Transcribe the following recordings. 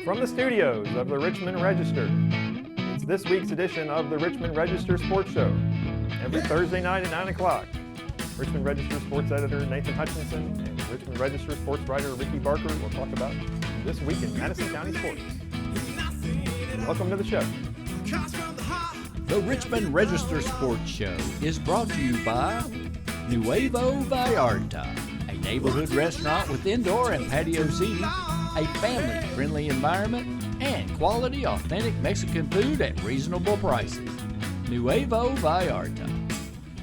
From the studios of the Richmond Register, it's this week's edition of the Richmond Register Sports Show. Every Thursday night at 9 o'clock, Richmond Register sports editor Nathan Hutchinson and Richmond Register sports writer Ricky Barker will talk about this week in Madison County sports. Welcome to the show. The Richmond Register Sports Show is brought to you by Nuevo Vallarta, a neighborhood restaurant with indoor and patio seating, a family-friendly environment, and quality, authentic Mexican food at reasonable prices. Nuevo Vallarta.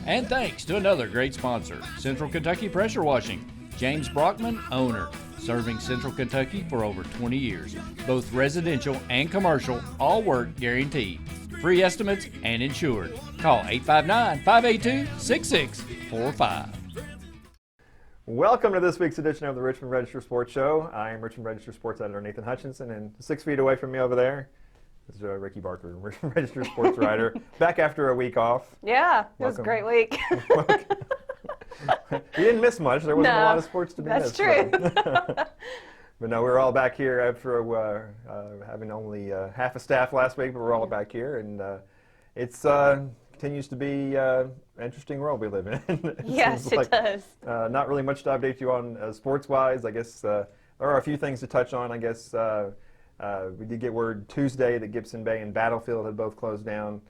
And thanks to another great sponsor, Central Kentucky Pressure Washing. James Brockman, owner, serving Central Kentucky for over 20 years. Both residential and commercial, all work guaranteed. Free estimates and insured. Call 859-582-6645. Welcome to this week's edition of the Richmond Register Sports Show. I am Richmond Register sports editor Nathan Hutchinson, and 6 feet away from me over there is Ricky Barker, Richmond Register sports writer, back after a week off. Yeah, it was a great week. You didn't miss much. There wasn't a lot of sports to be missed. That's true. But no, we're all back here after having only half a staff last week, but we're all back here, and it's continues to be an interesting world we live in. Yes, it does. Not really much to update you on sports-wise. I guess there are a few things to touch on. I guess we did get word Tuesday that Gibson Bay and Battlefield had both closed down,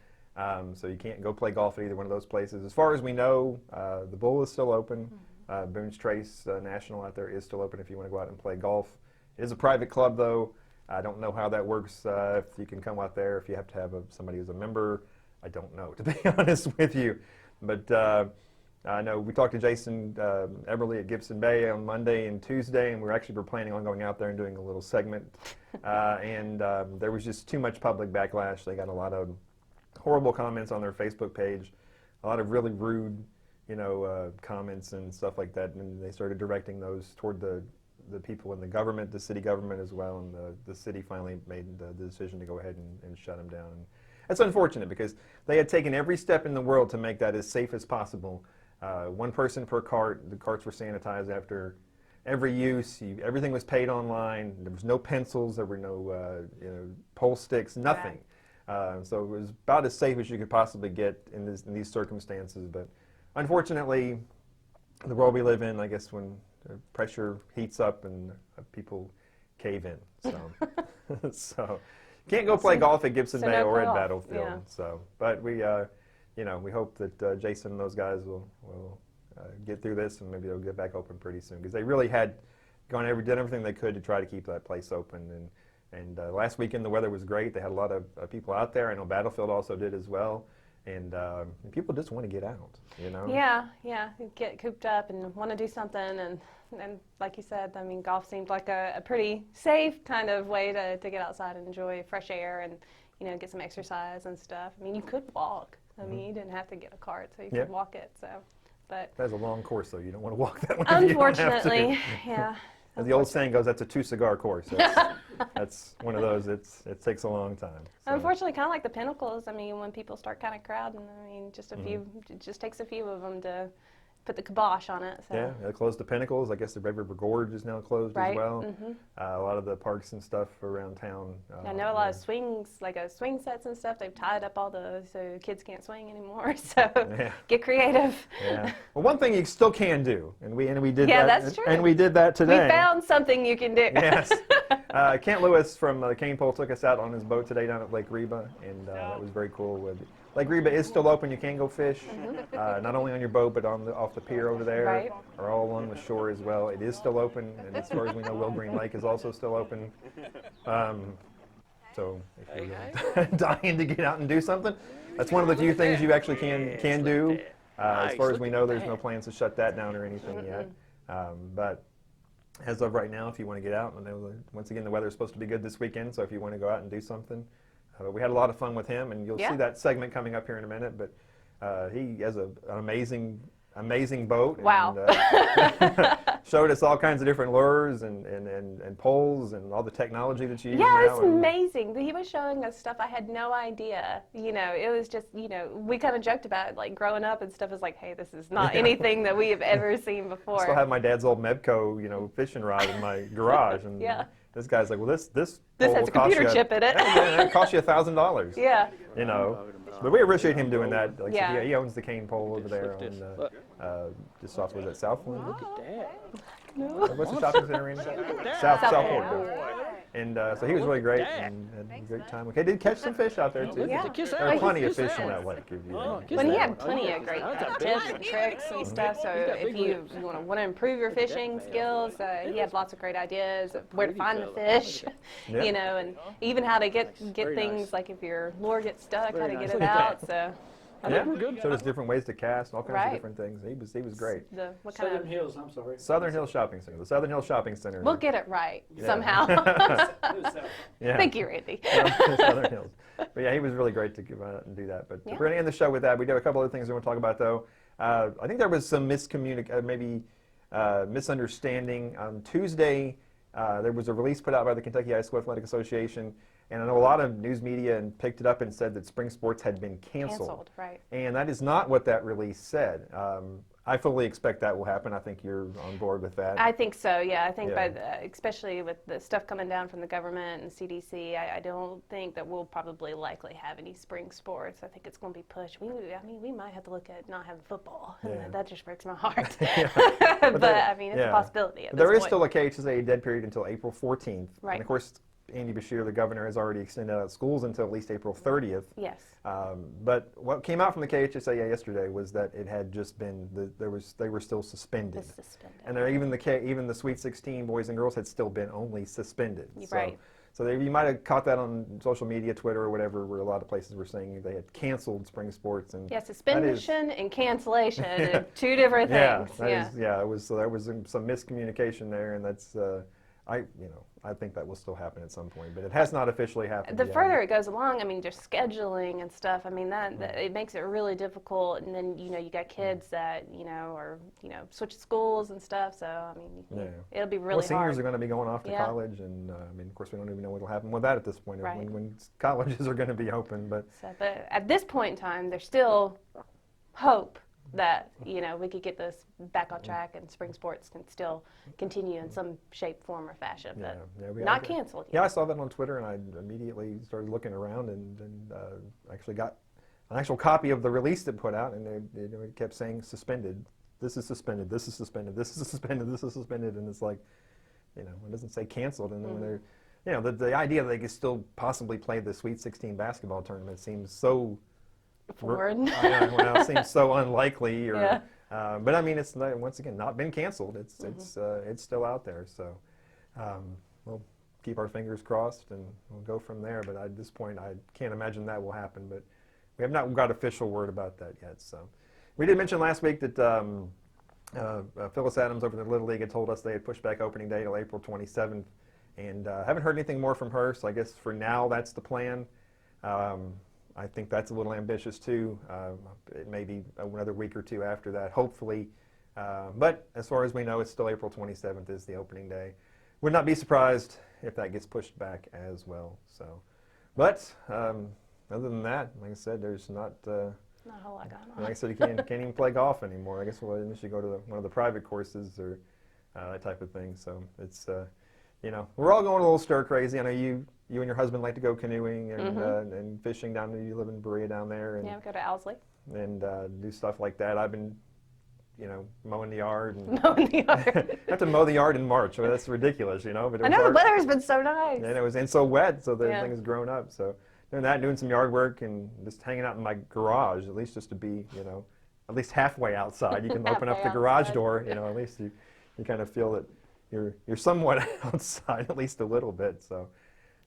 so you can't go play golf at either one of those places. As far as we know, the Bull is still open. Boone's Trace National out there is still open if you want to go out and play golf. It is a private club, though. I don't know how that works, if you can come out there, if you have to have somebody who's a member. I don't know, to be honest with you. But I know we talked to Jason Eberly at Gibson Bay on Monday and Tuesday, and we were planning on going out there and doing a little segment. And there was just too much public backlash. They got a lot of horrible comments on their Facebook page, a lot of really rude, comments and stuff like that. And they started directing those toward the people in the government, the city government as well. And the city finally made the decision to go ahead and shut them down. And that's unfortunate because they had taken every step in the world to make that as safe as possible. One person per cart. The carts were sanitized after every use. Everything was paid online. There was no pencils. There were no pole sticks. Nothing. So it was about as safe as you could possibly get in these circumstances. But unfortunately, the world we live in, I guess, when pressure heats up and people cave in. So can't go play golf at Gibson Bay or at Battlefield. Yeah. So, but we hope that Jason and those guys will get through this, and maybe they'll get back open pretty soon, because they really had done everything they could to try to keep that place open. And last weekend the weather was great. They had a lot of people out there. I know Battlefield also did as well. And people just want to get out, Yeah, get cooped up and want to do something. And like you said, I mean, golf seemed like a pretty safe kind of way to get outside and enjoy fresh air and, get some exercise and stuff. I mean, you could walk. I mean, you didn't have to get a cart, so you could walk it. So, but that's a long course, though. You don't want to walk that one. Unfortunately, yeah. As the old saying goes, that's a 2-cigar course. That's one of those. It takes a long time. So. Unfortunately, kind of like the Pinnacles. I mean, when people start kind of crowding, I mean, just a few. It just takes a few of them to put the kibosh on it. So. Yeah, they closed the Pinnacles. I guess the Red River Gorge is now closed as well. Mm-hmm. A lot of the parks and stuff around town. I know a lot of swings, like swing sets and stuff. They've tied up all so kids can't swing anymore. So get creative. Yeah. Well, one thing you still can do, and we did that. Yeah, that's true. And we did that today. We found something you can do. Yes. Kent Lewis from the Cain Pole took us out on his boat today down at Lake Reba, and that was very cool. Lake Reba is still open. You can go fish, not only on your boat, but off the pier over there, or all along the shore as well. It is still open, and as far as we know, Will Green Lake is also still open. So if you're dying to get out and do something, that's one of the few things you actually can do. As far as we know, there's no plans to shut that down or anything yet. But as of right now, if you want to get out, and once again, the weather is supposed to be good this weekend, so if you want to go out and do something, we had a lot of fun with him, and you'll see that segment coming up here in a minute. But he has an amazing boat. Wow. And, showed us all kinds of different lures and poles and all the technology that you use now. Yeah, it's amazing. He was showing us stuff I had no idea. It was just, we kind of joked about it, like growing up and stuff. Is like, hey, this is not anything that we have ever seen before. I still have my dad's old Mebco, fishing rod in my garage, and This guy's like, well, this This pole has will a cost computer you chip in it. Yeah, it costs you $1,000. Yeah. You know, but we appreciate him doing that. Like, Yeah. he owns the Cain pole over there on just off, was that Southland? What's the shopping center in? Southport. And so he was really great and had a great time. Okay, did catch some fish out there too. Yeah. There are plenty of fish in that lake. When he had plenty of great tips and tricks and stuff, so if you want to improve your fishing skills, he had lots of great ideas of where to find the fish, Yeah. you know, and even how to get things, like if your lure gets stuck, how to get it out. So Yeah, showed us different ways to cast, all kinds Right. of different things. He was great. what kind Southern of, Hills, I'm sorry. Southern Hills Shopping Center, the Southern Hills Shopping Center. we'll get it right Yeah. somehow. Yeah. Thank you, Randy. Southern Hills. But yeah, he was really great to go out and do that. But Yeah. we're going to end the show with that. We do have a couple other things we want to talk about, though. I think there was some misunderstanding. On Tuesday, there was a release put out by the Kentucky High School Athletic Association, and I know a lot of news media picked it up and said that spring sports had been canceled. Right. And that is not what that release said. I fully expect that will happen. I think you're on board with that. I think so, yeah. I think Yeah. especially with the stuff coming down from the government and CDC, I don't think that we'll probably likely have any spring sports. I think it's going to be pushed. We might have to look at not having football. Yeah. That just breaks my heart. Yeah. but there- I mean, it's yeah. a possibility. There is point. still a KHSA dead period until April 14th. Right. And of course, Andy Bashir, the governor, has already extended out schools until at least April 30th. Yes. But what came out from the KHSA yesterday was that it had just been they were still suspended. It's suspended. And even the Sweet 16 boys and girls had still been only suspended. Right. So you might have caught that on social media, Twitter, or whatever, where a lot of places were saying they had canceled spring sports. And Yeah, suspension and cancellation are two different yeah, things. there was some miscommunication there, and that's I think that will still happen at some point, but it has not officially happened The yet. further it goes along, I mean, just scheduling and stuff. I mean, that it makes it really difficult. And then you got kids that are switching schools and stuff. So I mean, it'll be really seniors hard. are going to be going off to Yeah. college, and I mean, of course, we don't even know what will happen with that at this point. Right. When colleges are going to be open, but But at this point in time, there's still hope that we could get this back on track and spring sports can still continue in some shape, form, or fashion, but not canceled yet. Yeah, I saw that on Twitter, and I immediately started looking around and actually got an actual copy of the release that put out, and it kept saying suspended. This is suspended. This is suspended. This is suspended. This is suspended, and it's like, it doesn't say canceled. And then when they're, the idea that they could still possibly play the Sweet 16 basketball tournament seems so Forward. Well, it seems so unlikely. Or, Yeah. but I mean, it's once again not been canceled. It's still out there. So we'll keep our fingers crossed and we'll go from there. But at this point, I can't imagine that will happen. But we have not got official word about that yet. So we did mention last week that Phyllis Adams over the Little League had told us they had pushed back opening day till April 27th, and haven't heard anything more from her. So I guess for now that's the plan. I think that's a little ambitious too. It may be another week or two after that, hopefully. But as far as we know, it's still April 27th is the opening day. Would not be surprised if that gets pushed back as well. So, but other than that, like I said, there's not a whole lot going on. like I said, you can't even play golf anymore. I guess we'll should go to one of the private courses or that type of thing. So it's we're all going a little stir crazy. I know you and your husband like to go canoeing and fishing down there. You live in Berea down there, and We go to Owsley. and do stuff like that. I've been, mowing the yard. And Mowing the yard. I have to mow the yard in March. I mean, that's ridiculous, But it I was know the hard. weather's been so nice. And it was so wet, so the Yeah. thing has grown up. So doing that, doing some yard work, and just hanging out in my garage, at least just to be, at least halfway outside. You can open up the Halfway garage outside. door, at least you kind of feel that you're somewhat outside, at least a little bit. So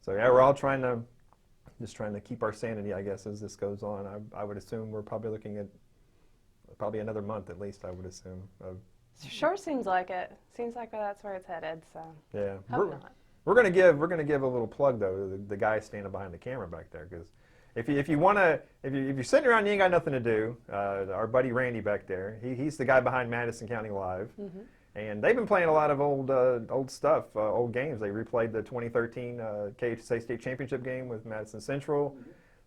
yeah, we're all trying to keep our sanity, I guess, as this goes on. I would assume we're probably looking at probably another month at least, I would assume. Sure seems like it. Seems like that's where it's headed. So Yeah. hope not. We're gonna give a little plug though to the guy standing behind the camera back there, because if you're sitting around and you ain't got nothing to do, our buddy Randy back there, he's the guy behind Madison County Live, and they've been playing a lot of old stuff, old games. They replayed the 2013 KHSA State Championship game with Madison Central.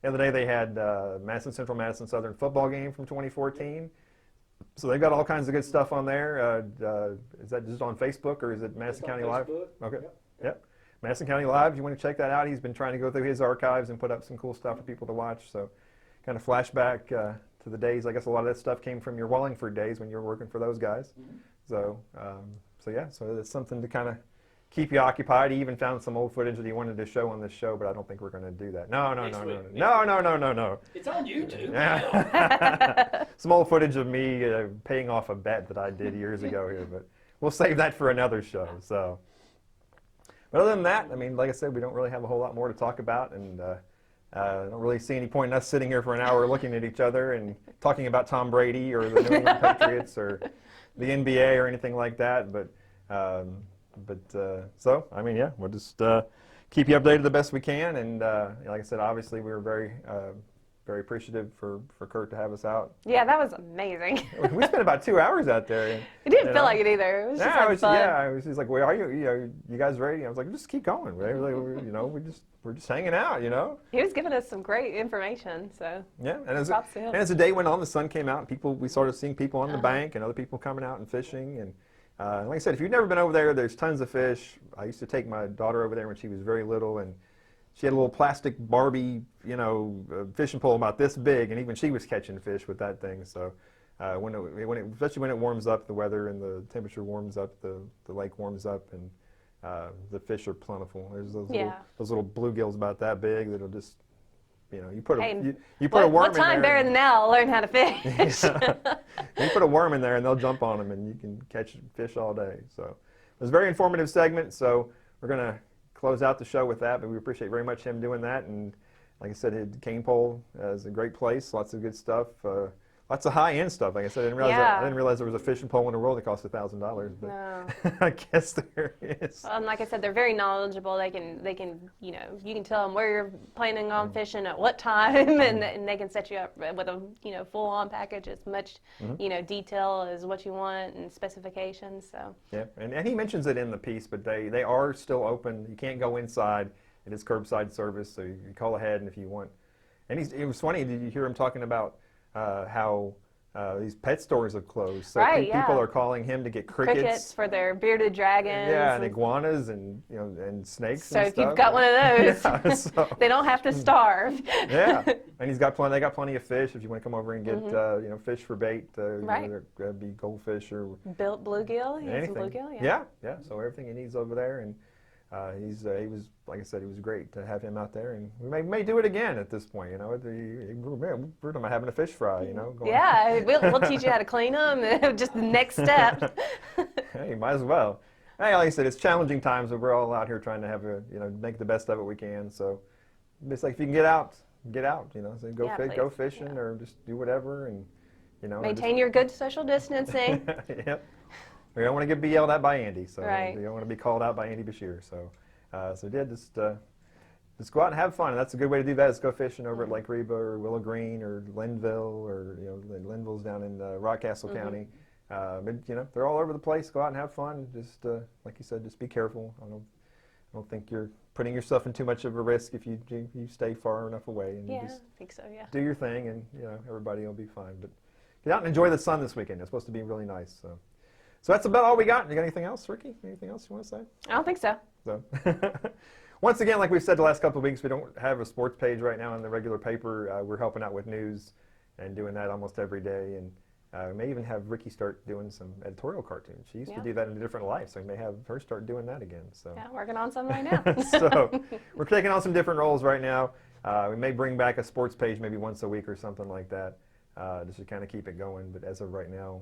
The other day they had Madison Central Madison Southern football game from 2014. So they've got all kinds of good stuff on there. Is that just on Facebook or is it Madison County Live? Facebook. Okay. Yep. Madison County Live, if you want to check that out, he's been trying to go through his archives and put up some cool stuff for people to watch. So kind of flashback to the days. I guess a lot of that stuff came from your Wallingford days when you were working for those guys. So, so it's something to kind of keep you occupied. He even found some old footage that he wanted to show on this show, but I don't think we're going to do that. No. It's on YouTube. Yeah. Some old footage of me paying off a bet that I did years ago here, but we'll save that for another show. So, but other than that, I mean, like I said, we don't really have a whole lot more to talk about, and I don't really see any point in us sitting here for an hour looking at each other and talking about Tom Brady or the New England Patriots or the NBA or anything like that. But so, I mean, yeah, we'll just keep you updated the best we can. And like I said, obviously, we were very appreciative for Kurt to have us out. Yeah, that was amazing. We spent about 2 hours out there. And, It didn't feel like it either. It was just fun. I was just like, well, are you guys ready? I was like, just keep going. Right? We're just hanging out, He was giving us some great information, so yeah. And props to him. as the day went on, the sun came out, and we started seeing people on the bank and other people coming out and fishing. And like I said, if you've never been over there, there's tons of fish. I used to take my daughter over there when she was very little, and she had a little plastic Barbie, fishing pole about this big, and even she was catching fish with that thing. So especially when it warms up, the weather and the temperature warms up, the lake warms up, and the fish are plentiful. There's those little bluegills about that big that'll just, you put a worm in there. What time better than now to learn how to fish? You put a worm in there and they'll jump on them, and you can catch fish all day. So it was a very informative segment. So we're gonna close out the show with that, but we appreciate very much him doing that. And like I said, Cain Pole is a great place. Lots of good stuff. Lots of high-end stuff. Like I said, I didn't realize there was a fishing pole in the world that cost $1,000. But No. I guess there is. Well, and like I said, they're very knowledgeable. They can, you can tell them where you're planning on fishing at what time, and they can set you up with a, full-on package, as much, detail as what you want and specifications. So. Yeah, and he mentions it in the piece, but they are still open. You can't go inside. It is curbside service, so you call ahead, and if you want. And it was funny. Did you hear him talking about how these pet stores have closed? So people are calling him to get crickets for their bearded dragons. Yeah, and iguanas and and snakes. So and if stuff. you've got one of those, they don't have to starve. Yeah, and they got plenty of fish. If you want to come over and get fish for bait, there'd be goldfish or built bluegill. Anything. Some bluegill. Yeah. So everything he needs over there, and he was, like I said, it was great to have him out there, and we may do it again at this point. We're talking about having a fish fry. We'll teach you how to clean them. Just the next step. Hey, might as well. Hey, like I said, it's challenging times, but we're all out here trying to have make the best of it we can. So it's like if you can get out. So go fishing or just do whatever, and maintain your good social distancing. Yep. We don't want to be yelled at by Andy, so right. we don't want to be called out by Andy Bashir. So, just go out and have fun. And that's a good way to do that. Is go fishing over at Lake Reba or Willow Green or Linville, or Linville's down in Rockcastle County. But they're all over the place. Go out and have fun. Just like you said, just be careful. I don't think you're putting yourself in too much of a risk if you stay far enough away and I just think so. Yeah. Do your thing, and everybody will be fine. But get out and enjoy the sun this weekend. It's supposed to be really nice. So that's about all we got. You got anything else, Ricky? Anything else you want to say? I don't think so. Once again, like we've said the last couple of weeks, we don't have a sports page right now in the regular paper. We're helping out with news and doing that almost every day. And we may even have Ricky start doing some editorial cartoons. She used to do that in a different life, so we may have her start doing that again. So yeah, working on some right now. So we're taking on some different roles right now. We may bring back a sports page maybe once a week or something like that. Just to kind of keep it going, but as of right now,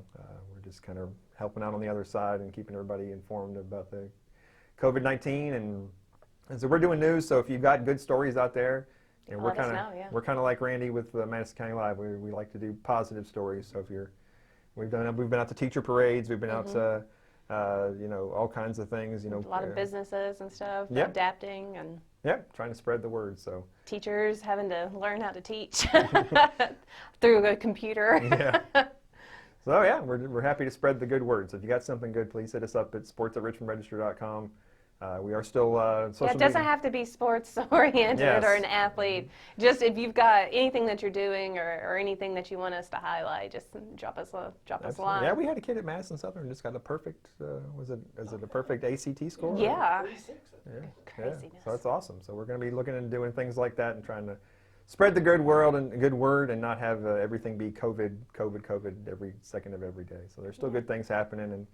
we're just kind of helping out on the other side and keeping everybody informed about the COVID-19, and so we're doing news. So if you've got good stories out there, and we're kind of like Randy with Madison County Live. We like to do positive stories. So if we've been out to teacher parades, we've been out to all kinds of things. A lot of businesses and stuff, adapting and. Yeah, trying to spread the word. So teachers having to learn how to teach through a computer. Yeah. So yeah, we're happy to spread the good word. So if you got something good, please hit us up at sports@richmondregister.com. We are still social Yeah, it doesn't media. have to be sports oriented Yes. or an athlete. Just if you've got anything that you're doing or anything that you want us to highlight, just drop us a Absolutely. line. Yeah, we had a kid at Madison Southern just got a perfect. Is it a perfect ACT score? Yeah. Yeah. Craziness. Yeah. So that's awesome. So we're going to be looking into doing things like that and trying to spread the good word and not have everything be COVID every second of every day. So there's still good things happening, and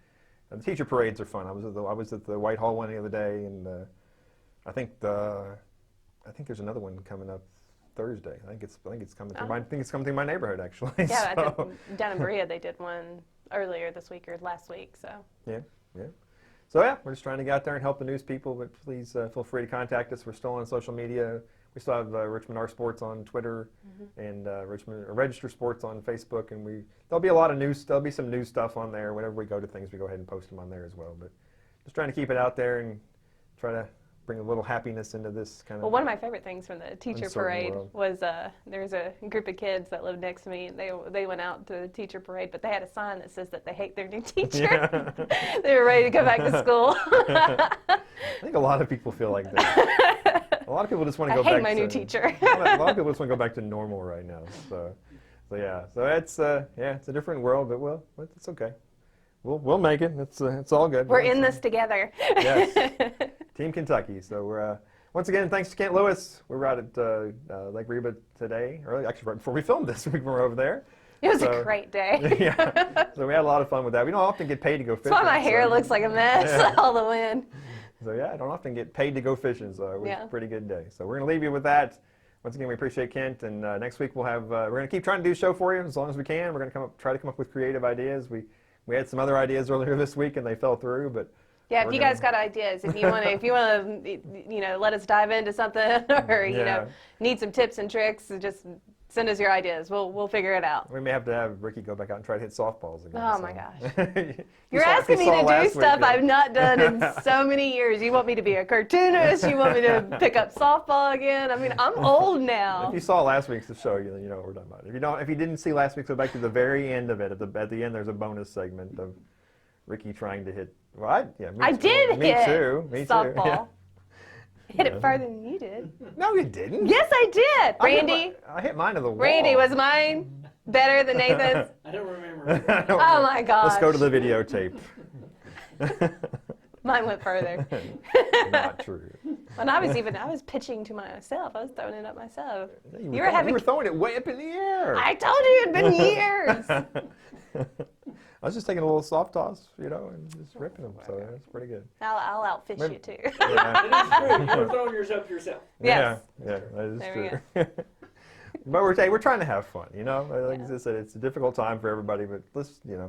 the teacher parades are fun. I was at the Whitehall one the other day, and I think there's another one coming up Thursday. I think it's coming through I think it's coming through my neighborhood actually. Yeah, So, down in Berea they did one earlier this week or last week. So yeah. So yeah, we're just trying to get out there and help the news people. But please feel free to contact us. We're still on social media. We still have Richmond R Sports on Twitter and Richmond Register Sports on Facebook, and there'll be a lot of news. There'll be some news stuff on there. Whenever we go to things, we go ahead and post them on there as well. But just trying to keep it out there and try to bring a little happiness into this kind of. Well, one of my favorite things from the teacher uncertain parade world. was there was a group of kids that lived next to me, and they went out to the teacher parade, but they had a sign that says that they hate their new teacher. Yeah. They were ready to go back to school. I think a lot of people feel like that. A lot of people just want to go I hate back my to new teacher. a lot of people just want to go back to normal right now. So yeah. So it's it's a different world, but it's okay. We'll make it. It's all good. We're in this together. Yes. Team Kentucky. So we're once again, thanks to Kent Lewis. We were out at Lake Reba today, or actually right before we filmed this, we were over there. It was a great day. Yeah. So we had a lot of fun with that. We don't often get paid to go fishing. That's why my hair looks like a mess. Yeah. All the wind. So yeah, I don't often get paid to go fishing, so it was Yeah. a pretty good day. So we're going to leave you with that. Once again, we appreciate Kent, and next week we'll have we're going to keep trying to do a show for you as long as we can. We're going to try to come up with creative ideas. We had some other ideas earlier this week and they fell through, but Yeah, if we're you gonna- guys got ideas, if you want to, let us dive into something, or Yeah. need some tips and tricks, just send us your ideas. We'll figure it out. we may have to have Ricky go back out and try to hit softballs again. Oh so. my gosh. You You're saw- asking you me saw to do last week, stuff yeah. I've not done in so many years. You want me to be a cartoonist? You want me to pick up softball again? I mean, I'm old now. If you saw last week's show, you know what we're talking about. If you didn't see last week's, go back to the very end of it. At the end, there's a bonus segment of Ricky trying to hit. Well, me I too. did Me hit too. Me softball. too. Yeah. Hit it farther than you did. No, you didn't. Yes, I did. Randy, I hit mine to the wall. Randy, was mine better than Nathan's? I don't remember. Oh my gosh. Let's go to the videotape. Mine went further. Not true. And I was pitching to myself. I was throwing it up myself. You You were having. you were throwing it way up in the air. I told you it'd been years. I was just taking a little soft toss, and just ripping them. So that's pretty good. I'll outfish Maybe- you too. Yeah. It is true. You were throwing yours up yourself. Yes. Yeah, that is There we true. But we're trying to have fun, Like I said, it's a difficult time for everybody, but let's, yeah.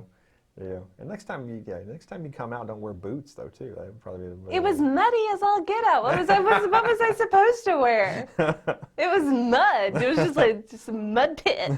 And next time you come out, don't wear boots though too. That would probably be. It was muddy as all get out. What was I supposed to wear? It was mud. It was just a mud pit.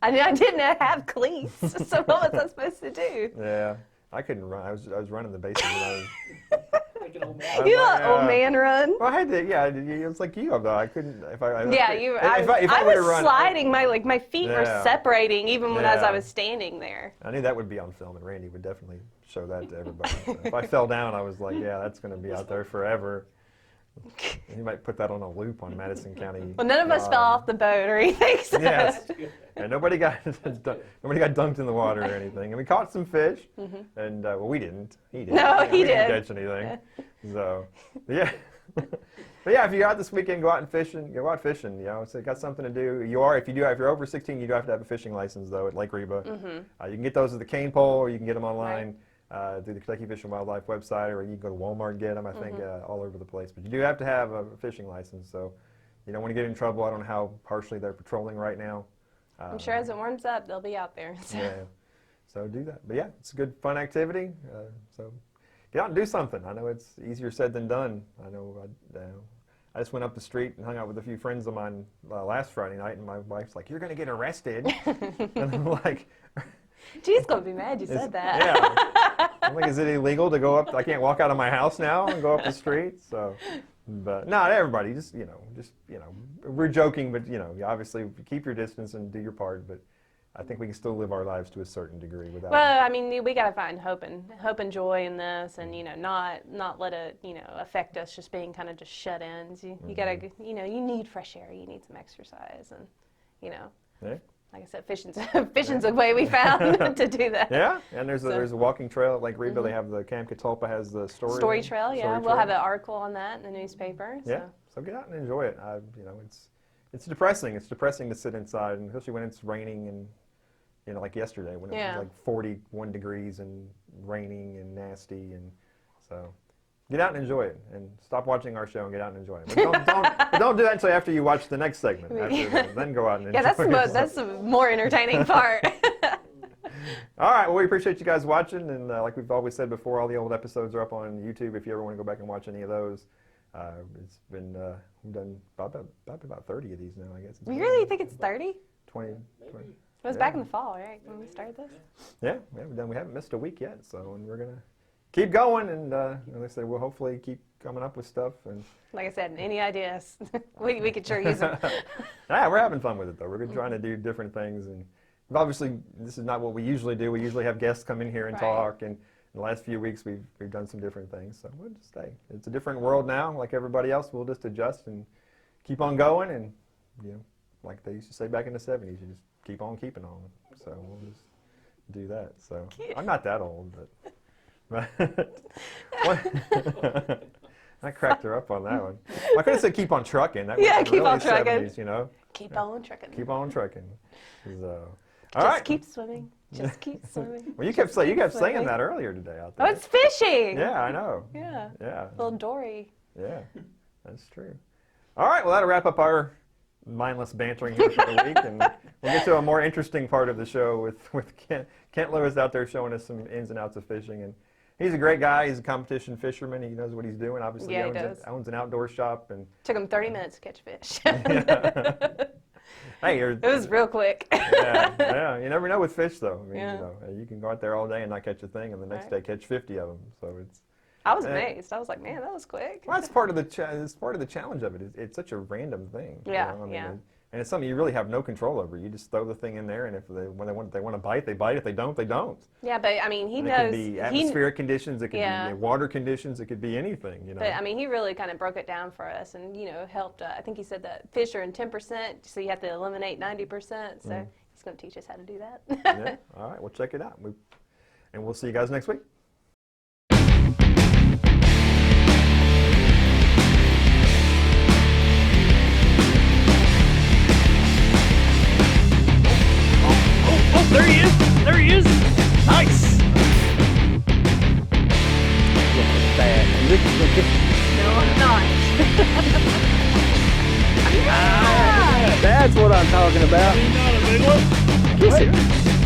I didn't have cleats, so what was I supposed to do? Yeah, I couldn't run. I was running the basement. And Like an old I man. was You like, let old man run. Well, I had to. Yeah, it was like you. I couldn't. If I. Yeah, If I would've was run, sliding. My feet were Yeah. separating even as I Yeah. was standing there. I knew that would be on film, and Randy would definitely show that to everybody. So if I fell down, I was like, yeah, that's going to be out there forever. You might put that on a loop on Madison County. Well, none of us fell off the boat or anything. So. Yes. And nobody got dunked in the water or anything. And we caught some fish, and we didn't. He did. No, he we didn't did. catch anything. So, yeah. But yeah, if you're out this weekend, go out fishing. So you got something to do. If you're over 16, you do have to have a fishing license though at Lake Reba. You can get those at the Cain pole, or you can get them online. Through the Kentucky Fish and Wildlife website, or you can go to Walmart and get them, I think, all over the place. But you do have to have a fishing license, so you don't want to get in trouble. I don't know how harshly they're patrolling right now. I'm sure as it warms up, they'll be out there. So. Yeah, so do that. But yeah, it's a good, fun activity. So get out and do something. I know it's easier said than done. I just went up the street and hung out with a few friends of mine last Friday night, and my wife's like, "You're going to get arrested," and I'm like. She's going to be mad you said that. Yeah. I'm like, is it illegal to go up? I can't walk out of my house now and go up the street. So, but not everybody. We're joking, but you obviously keep your distance and do your part. But I think we can still live our lives to a certain degree without. Well, I mean, we got to find hope and joy in this, and not let it affect us just being kind of just shut-ins. You got to you need fresh air, you need some exercise, and Yeah. like I said, fishing's a way we found to do that. Yeah, and there's a walking trail at Lake Reba. They have the Camp Catalpa has the story Trail. Yeah, Story we'll trail. have an article on that in the newspaper. Yeah, so get out and enjoy it. It's depressing. It's depressing to sit inside, and especially when it's raining and like yesterday when it was like 41 degrees and raining and nasty, and so get out and enjoy it, and stop watching our show and get out and enjoy it. But don't do that until after you watch the next segment. Then go out and enjoy it. That's the more entertaining part. All right, well, we appreciate you guys watching, and like we've always said before, all the old episodes are up on YouTube if you ever want to go back and watch any of those. It's been, we've done about 30 of these now, I guess. You really think it's 30? 20. It was back in the fall, right, when we started this? Yeah, we haven't missed a week yet, so and we're going to keep going, and like I said, we'll hopefully keep coming up with stuff. And Like I said, any ideas, we could sure use them. yeah, we're having fun with it, though. We're trying to do different things, and obviously, this is not what we usually do. We usually have guests come in here and Right. talk, and in the last few weeks, we've done some different things. So we'll just stay. It's a different world now, like everybody else. We'll just adjust and keep on going, and like they used to say back in the 70s, you just keep on keeping on. So we'll just do that. So I'm not that old, but I cracked her up on that one. I could have said keep on trucking. That Yeah, was keep really on trucking. 70s, Keep on trucking. Keep on trucking. So, all Just right. keep swimming. Just keep swimming. Well, you kept saying swimming. that earlier today out Oh, there. it's fishing. Yeah, I know. Yeah. Yeah, Little Dory. yeah, that's true. All right, well, that'll wrap up our mindless bantering here for the week, and we'll get to a more interesting part of the show with Kent Lewis out there showing us some ins and outs of fishing. And he's a great guy. He's a competition fisherman. He knows what he's doing. Obviously, Yeah, he he does. owns an outdoor shop. And Took him 30 minutes to catch fish. hey, It was real quick. yeah, you never know with fish, though. I mean, Yeah. you can go out there all day and not catch a thing, and the next day catch 50 of them. So it's. I was amazed. I was like, man, that was quick. Well, that's part of the it's part of the challenge of it. It's such a random thing. Yeah, I mean, yeah. And it's something you really have no control over. You just throw the thing in there, and if when they want to bite, they bite. If they don't, they don't. Yeah, but I mean, he And knows. it could be atmospheric conditions. It could Yeah. be water conditions. It could be anything. But I mean, he really kind of broke it down for us, and helped. I think he said that fish are in 10%, so you have to eliminate 90%. So he's going to teach us how to do that. Yeah. All right. Well, check it out. And we'll see you guys next week. Oh, there he is. There he is. Nice. No, I'm not. That's what I'm talking about. Not a big one. Kiss it.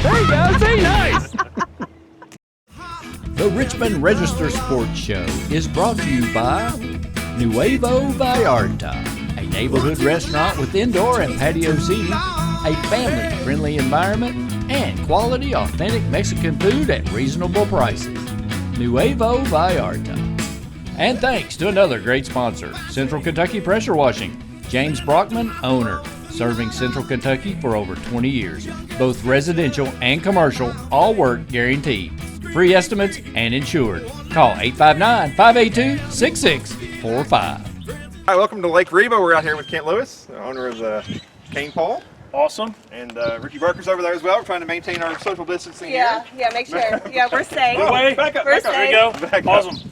There you go. See, nice. The Richmond Register Sports Show is brought to you by Nuevo Vallarta, a neighborhood restaurant with indoor and patio seating, a family-friendly environment, and quality, authentic Mexican food at reasonable prices. Nuevo Vallarta. And thanks to another great sponsor, Central Kentucky Pressure Washing. James Brockman, owner, serving Central Kentucky for over 20 years. Both residential and commercial, all work guaranteed. Free estimates and insured. Call 859-582-6645. All right. Welcome to Lake Reba. We're out here with Kent Lewis, the owner of the Cain Paul, Awesome. and Ricky Barker's over there as well. We're trying to maintain our social distancing Yeah, here. yeah, make sure. Yeah, we're safe. Oh, Way. back up, We're back up. There you go. Back up. Awesome.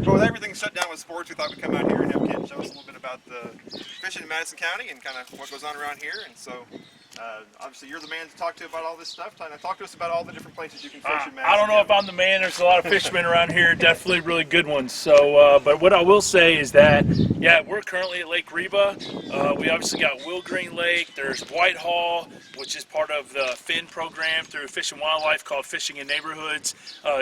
Well, with everything shut down with sports, we thought we'd come out here and have Kent show us a little bit about the fishing in Madison County and kind of what goes on around here. And so, obviously, you're the man to talk to about all this stuff. Talk to us about all the different places you can fish in Madison I don't know if County. I'm the man. There's a lot of fishermen around here, definitely really good ones. So, but what I will say is that, yeah, we're currently at Lake Reba. We obviously got Will Green Lake. There's Whitehall, which is part of the Finn program through Fish and Wildlife called Fishing in Neighborhoods.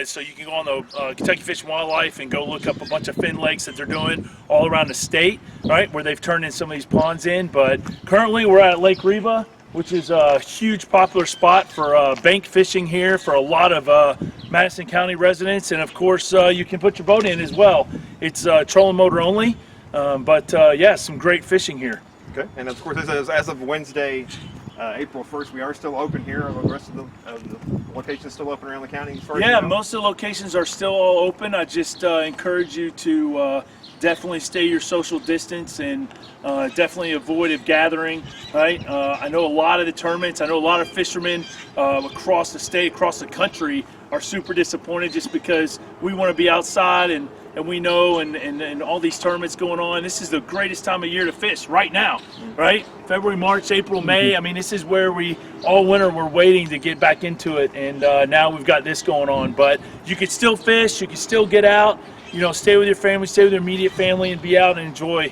So you can go on the Kentucky Fish and Wildlife and go look up a bunch of Finn lakes that they're doing all around the state, right, where they've turned in some of these ponds in. But currently we're at Lake Reba, which is a huge popular spot for bank fishing here for a lot of Madison County residents. And of course, you can put your boat in as well. It's trolling motor only, but yeah, some great fishing here. Okay. And of course, as of Wednesday, April 1st. We are still open here. The rest of the locations still open around the county? As far as Yeah, you know? most of the locations are still all open. I just encourage you to definitely stay your social distance and definitely avoid a gathering, right? I know a lot of the tournaments, I know a lot of fishermen across the state, across the country are super disappointed just because we want to be outside and we know and all these tournaments going on. This is the greatest time of year to fish right now, right? February, March, April, May. I mean, this is where we all winter we're waiting to get back into it, and now we've got this going on. But you can still fish, you can still get out, you know, stay with your family, stay with your immediate family, and be out and enjoy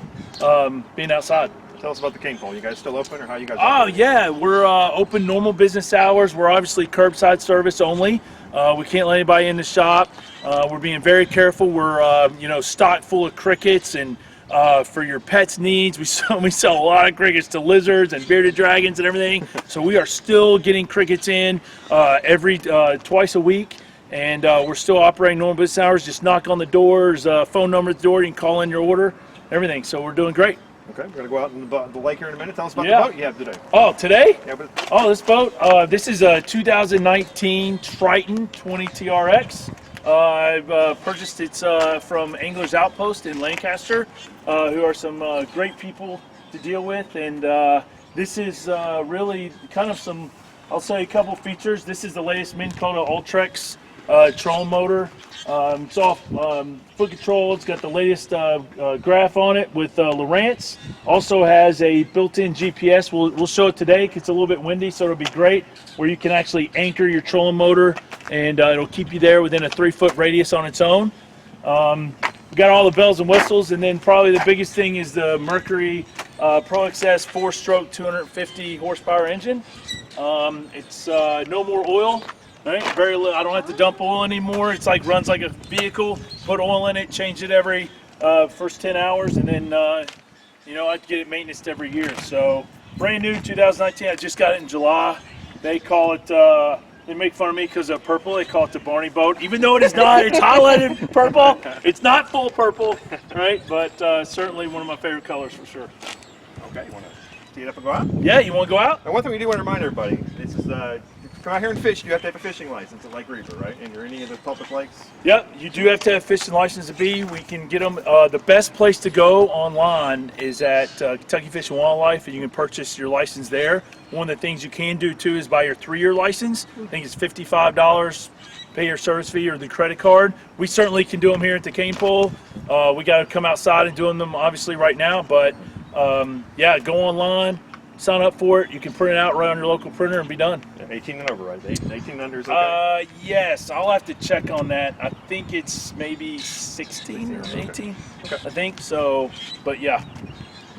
being outside. Tell us about the Cain Pole. You guys still open, or how you guys? Oh operate? yeah, we're open normal business hours. We're obviously curbside service only. We can't let anybody in the shop. We're being very careful. We're you know, stocked full of crickets, and for your pets' needs, we sell a lot of crickets to lizards and bearded dragons and everything. So we are still getting crickets in every twice a week. And we're still operating normal business hours. Just knock on the doors, phone number at the door. You can call in your order, everything. So we're doing great. Okay, we're gonna go out in the lake here in a minute. Tell us about Yeah. the boat you have today. Oh, today? Yeah, but Oh, this boat. This is a 2019 Triton 20 TRX. I've purchased it from Anglers Outpost in Lancaster, who are some great people to deal with. And this is really kind of some, I'll say a couple features. This is the latest Minn Kota Ultrex trolling motor. It's off foot control. It's got the latest graph on it with Lowrance. Also has a built-in GPS. We'll show it today because it's a little bit windy, so it'll be great where you can actually anchor your trolling motor, and it'll keep you there within a 3-foot radius on its own. We got all the bells and whistles, and then probably the biggest thing is the Mercury Pro Xs Four-Stroke 250 horsepower engine. It's no more oil. Right? Very little. I don't have to dump oil anymore. It's like runs like a vehicle. Put oil in it, change it every first 10 hours, and then you know, I get it maintenance every year. So brand new 2019. I just got it in July. They call it. They make fun of me because of purple. They call it the Barney boat, even though it is not. It's highlighted purple. It's not full purple, right? But certainly one of my favorite colors for sure. okay, you want to tee it up and go out? Yeah, you want to go out? And one thing we do want to remind everybody: this is to come out here and fish. You have to have a fishing license at Lake Reba, right? And you're any of the public lakes. Yep, you do have to have fishing license to be. We can get them. The best place to go online is at Kentucky Fish and Wildlife, and you can purchase your license there. One of the things you can do too is buy your 3-year license. I think it's $55. Pay your service fee or the credit card. We certainly can do them here at the Cain Pole. We got to come outside and doing them obviously right now, but yeah, go online, sign up for it. You can print it out right on your local printer and be done. Yeah, 18 and over, right? 18 under is okay. Yes, I'll have to check on that. I think it's maybe 16 or 18. Okay. I think so, but yeah,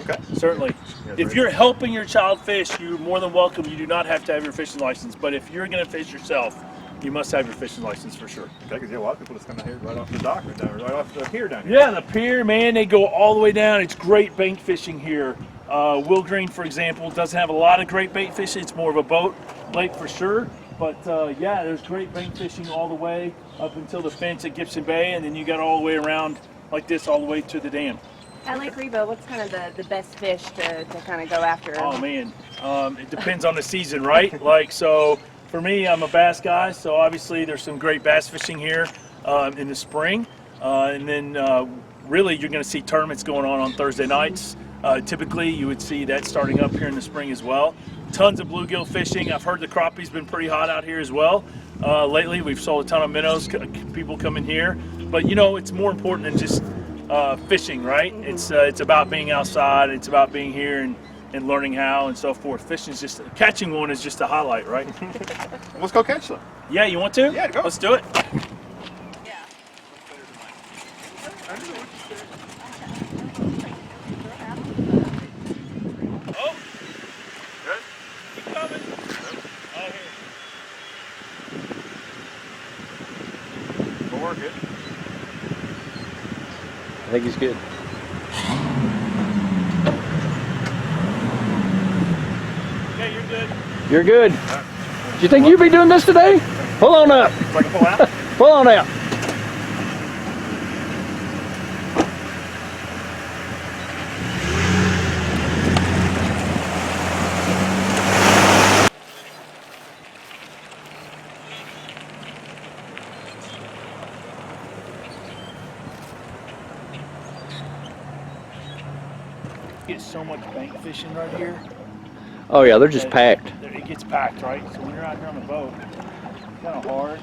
Okay. certainly. Yeah, If great. you're helping your child fish, you're more than welcome. You do not have to have your fishing license, but if you're going to fish yourself, you must have your fishing license for sure. Okay, because a lot of people just come out here right off the dock, right off the pier down here. Yeah, the pier, man, they go all the way down. It's great bank fishing here. Will Green, for example, doesn't have a lot of great bait fishing. It's more of a boat lake for sure. But yeah, there's great bank fishing all the way up until the fence at Gibson Bay, and then you got all the way around like this all the way to the dam. At Lake Reba, what's kind of the best fish to kind of go after? Oh man, it depends on the season, right? Like, so for me, I'm a bass guy, so obviously there's some great bass fishing here in the spring, and then really you're going to see tournaments going on Thursday nights. Typically you would see that starting up here in the spring as well. Tons of bluegill fishing. I've heard the crappie's been pretty hot out here as well. Lately we've sold a ton of minnows, people come in here, but you know, it's more important than just fishing, right? It's about being outside, it's about being here and learning how and so forth. Fishing is just, catching one is just a highlight, right? Let's go catch them. Yeah, you want to? Yeah, go. Let's do it. Oh, Good? keep coming. Oh, here. 4, good. I think he's good. Okay, you're good. You're good. Do you think you'd be doing this today? Pull on up. So I can pull out? Pull on out. so much bank fishing right here. Oh yeah, they're just packed. It gets packed, right? So when you're out here on the boat, it's kind of hard.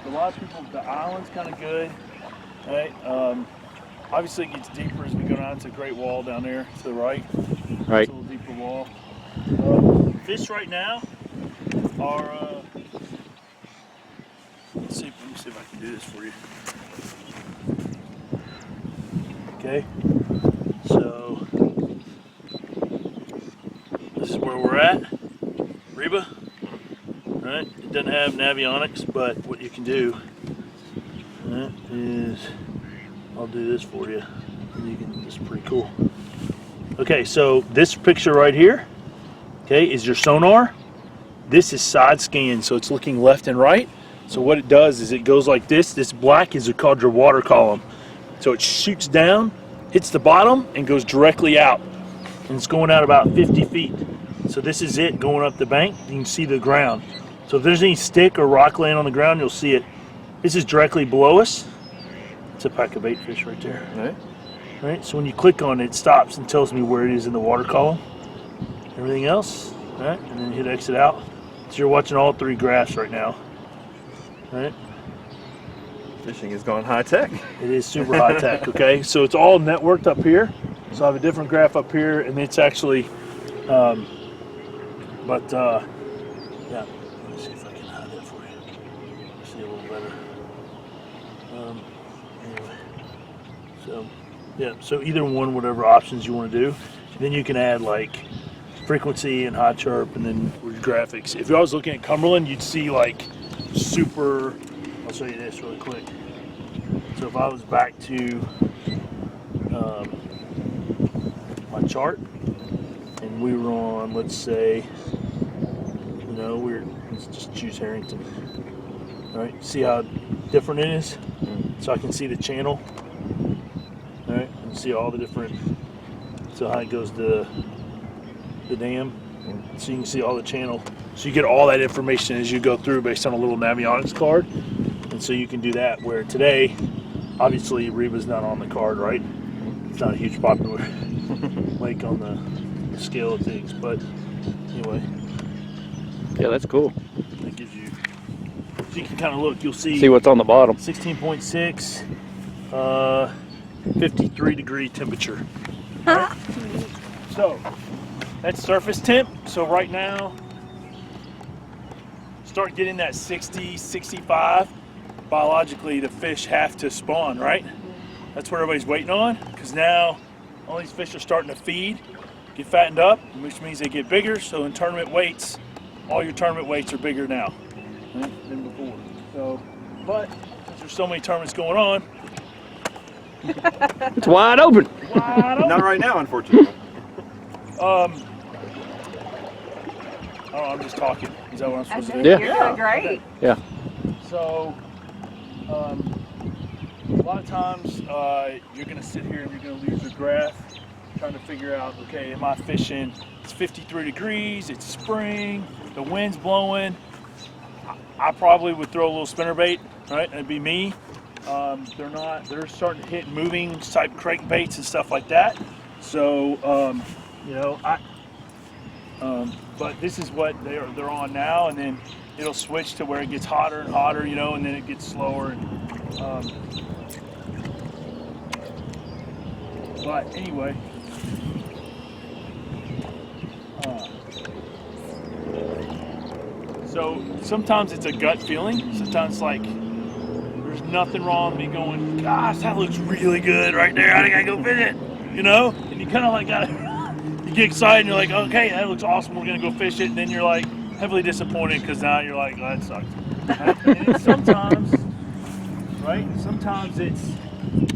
A lot of people, the island's kind of good, right? Obviously it gets deeper as we go down. It's a great wall down there to the right. Right. It's a little deeper wall. Fish right now are, let me see if I can do this for you. Okay, so this is where we're at, Reba, right? It doesn't have navionics, but what you can do, right, is, I'll do this for you, and you can, this is pretty cool. Okay, so this picture right here, okay, is your sonar. This is side scan, so it's looking left and right. So what it does is it goes like this. This black is called your water column. So it shoots down, hits the bottom, and goes directly out. And it's going out about 50 feet. So this is it going up the bank. You can see the ground. So if there's any stick or rock laying on the ground, you'll see it. This is directly below us. It's a pack of bait fish right there. Right. Right, so when you click on it, it stops and tells me where it is in the water column. Everything else, right, and then hit exit out. So you're watching all three graphs right now. Right? Fishing has gone high tech. It is super high tech, okay? So it's all networked up here. So I have a different graph up here, and it's actually, yeah, let me see if I can hide that for you. See a little better. Anyway, so yeah, so either one, whatever options you want to do. And then you can add like frequency and hot chirp, and then with graphics. If I was looking at Cumberland, you'd see like super, I'll show you this really quick. So if I was back to my chart and we were on, let's say, you know, let's just choose Harrington. All right, see how different it is? So I can see the channel, all right, and see all the different, so how it goes to the dam. So you can see all the channel. So you get all that information as you go through based on a little navionics card. And so you can do that, where today, obviously Reba's not on the card, right? It's not a huge popular lake on the scale of things, but anyway. Yeah, that's cool. That gives you, so you can kind of look, you'll see what's on the bottom. 16.6, 53 degree temperature. Right? So that's surface temp. So right now, start getting that 60, 65. Biologically, the fish have to spawn, right? That's what everybody's waiting on, because now all these fish are starting to feed, get fattened up, which means they get bigger. So in tournament weights, all your tournament weights are bigger now, right, than before. So, but since there's so many tournaments going on, It's wide open. Not right now, unfortunately. oh, I'm just talking. Is that what I'm supposed to think do? Yeah. you're doing great. Yeah. So, a lot of times you're going to sit here and you're going to lose your graph trying to figure out, okay, am I fishing? It's 53 degrees, it's spring, the wind's blowing. I probably would throw a little spinnerbait, right? That'd be me. They're starting to hit moving type crankbaits and stuff like that. So, you know, but this is what they're on now, and then it'll switch to where it gets hotter and hotter, you know, and then it gets slower. And, but anyway, so sometimes it's a gut feeling. Sometimes like there's nothing wrong with me going, gosh, that looks really good right there. I gotta go fish it, you know. And you kind of like you get excited and you're like, okay, that looks awesome. We're gonna go fish it, and then you're like heavily disappointed because now you're like, oh, that sucks. And then sometimes, right? Sometimes it's,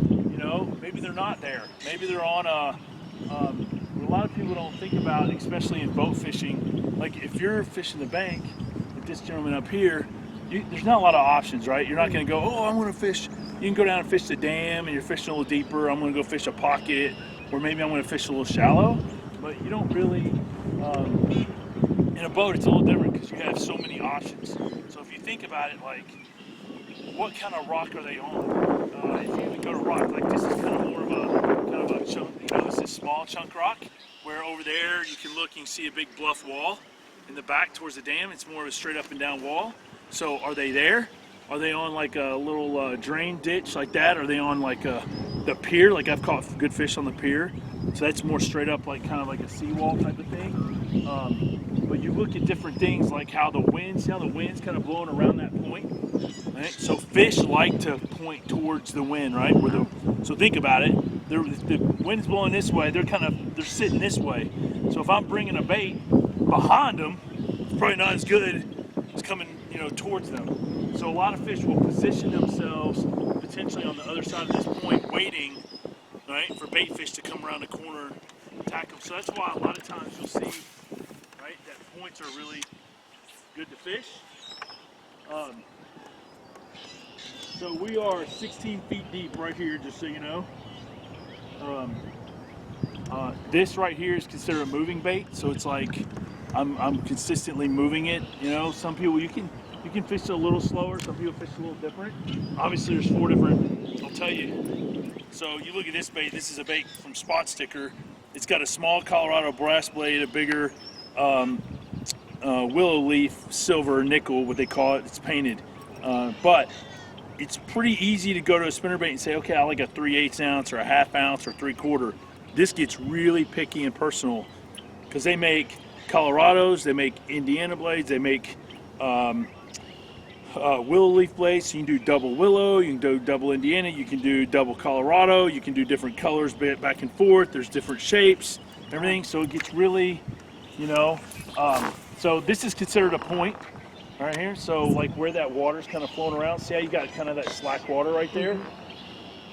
you know, maybe they're not there. Maybe they're on what a lot of people don't think about, especially in boat fishing. Like if you're fishing the bank, like this gentleman up here, there's not a lot of options, right? You're not going to go, oh, I'm going to fish. You can go down and fish the dam, and you're fishing a little deeper. I'm going to go fish a pocket, or maybe I'm going to fish a little shallow. But you don't really. In a boat, it's a little different because you have so many options. So if you think about it, like, what kind of rock are they on? If you even go to rock, like this is kind of more of a kind of a chunk, this is small chunk rock, where over there you can look, you can see a big bluff wall. In the back towards the dam, it's more of a straight up and down wall. So are they there? Are they on like a little drain ditch like that? Are they on like the pier? Like I've caught good fish on the pier. So that's more straight up, like kind of like a seawall type of thing. But you look at different things like how the winds kind of blowing around that point. Right? So fish like to point towards the wind, right? So think about it. The wind's blowing this way. They're sitting this way. So if I'm bringing a bait behind them, it's probably not as good as coming, towards them. So a lot of fish will position themselves potentially on the other side of this point, waiting, right, for bait fish to come around the corner and attack them. So that's why a lot of times you'll see, right, that points are really good to fish. So we are 16 feet deep right here, just so you know. This right here is considered a moving bait, so it's like I'm consistently moving it. Some people you can fish a little slower, some people fish a little different. Obviously, there's 4 different. I'll tell you. So you look at this bait. This is a bait from Spot Sticker. It's got a small Colorado brass blade, a bigger willow leaf, silver, nickel, what they call it. It's painted, but it's pretty easy to go to a spinnerbait and say, okay, I like a 3/8 ounce or a 1/2 ounce or 3/4. This gets really picky and personal because they make Colorados, they make Indiana blades, they make willow leaf blades. So you can do double willow, you can do double Indiana, you can do double Colorado, you can do different colors back and forth. There's different shapes, everything. So it gets really, so this is considered a point right here. So like where that water's kind of flowing around. See how you got kind of that slack water right there? I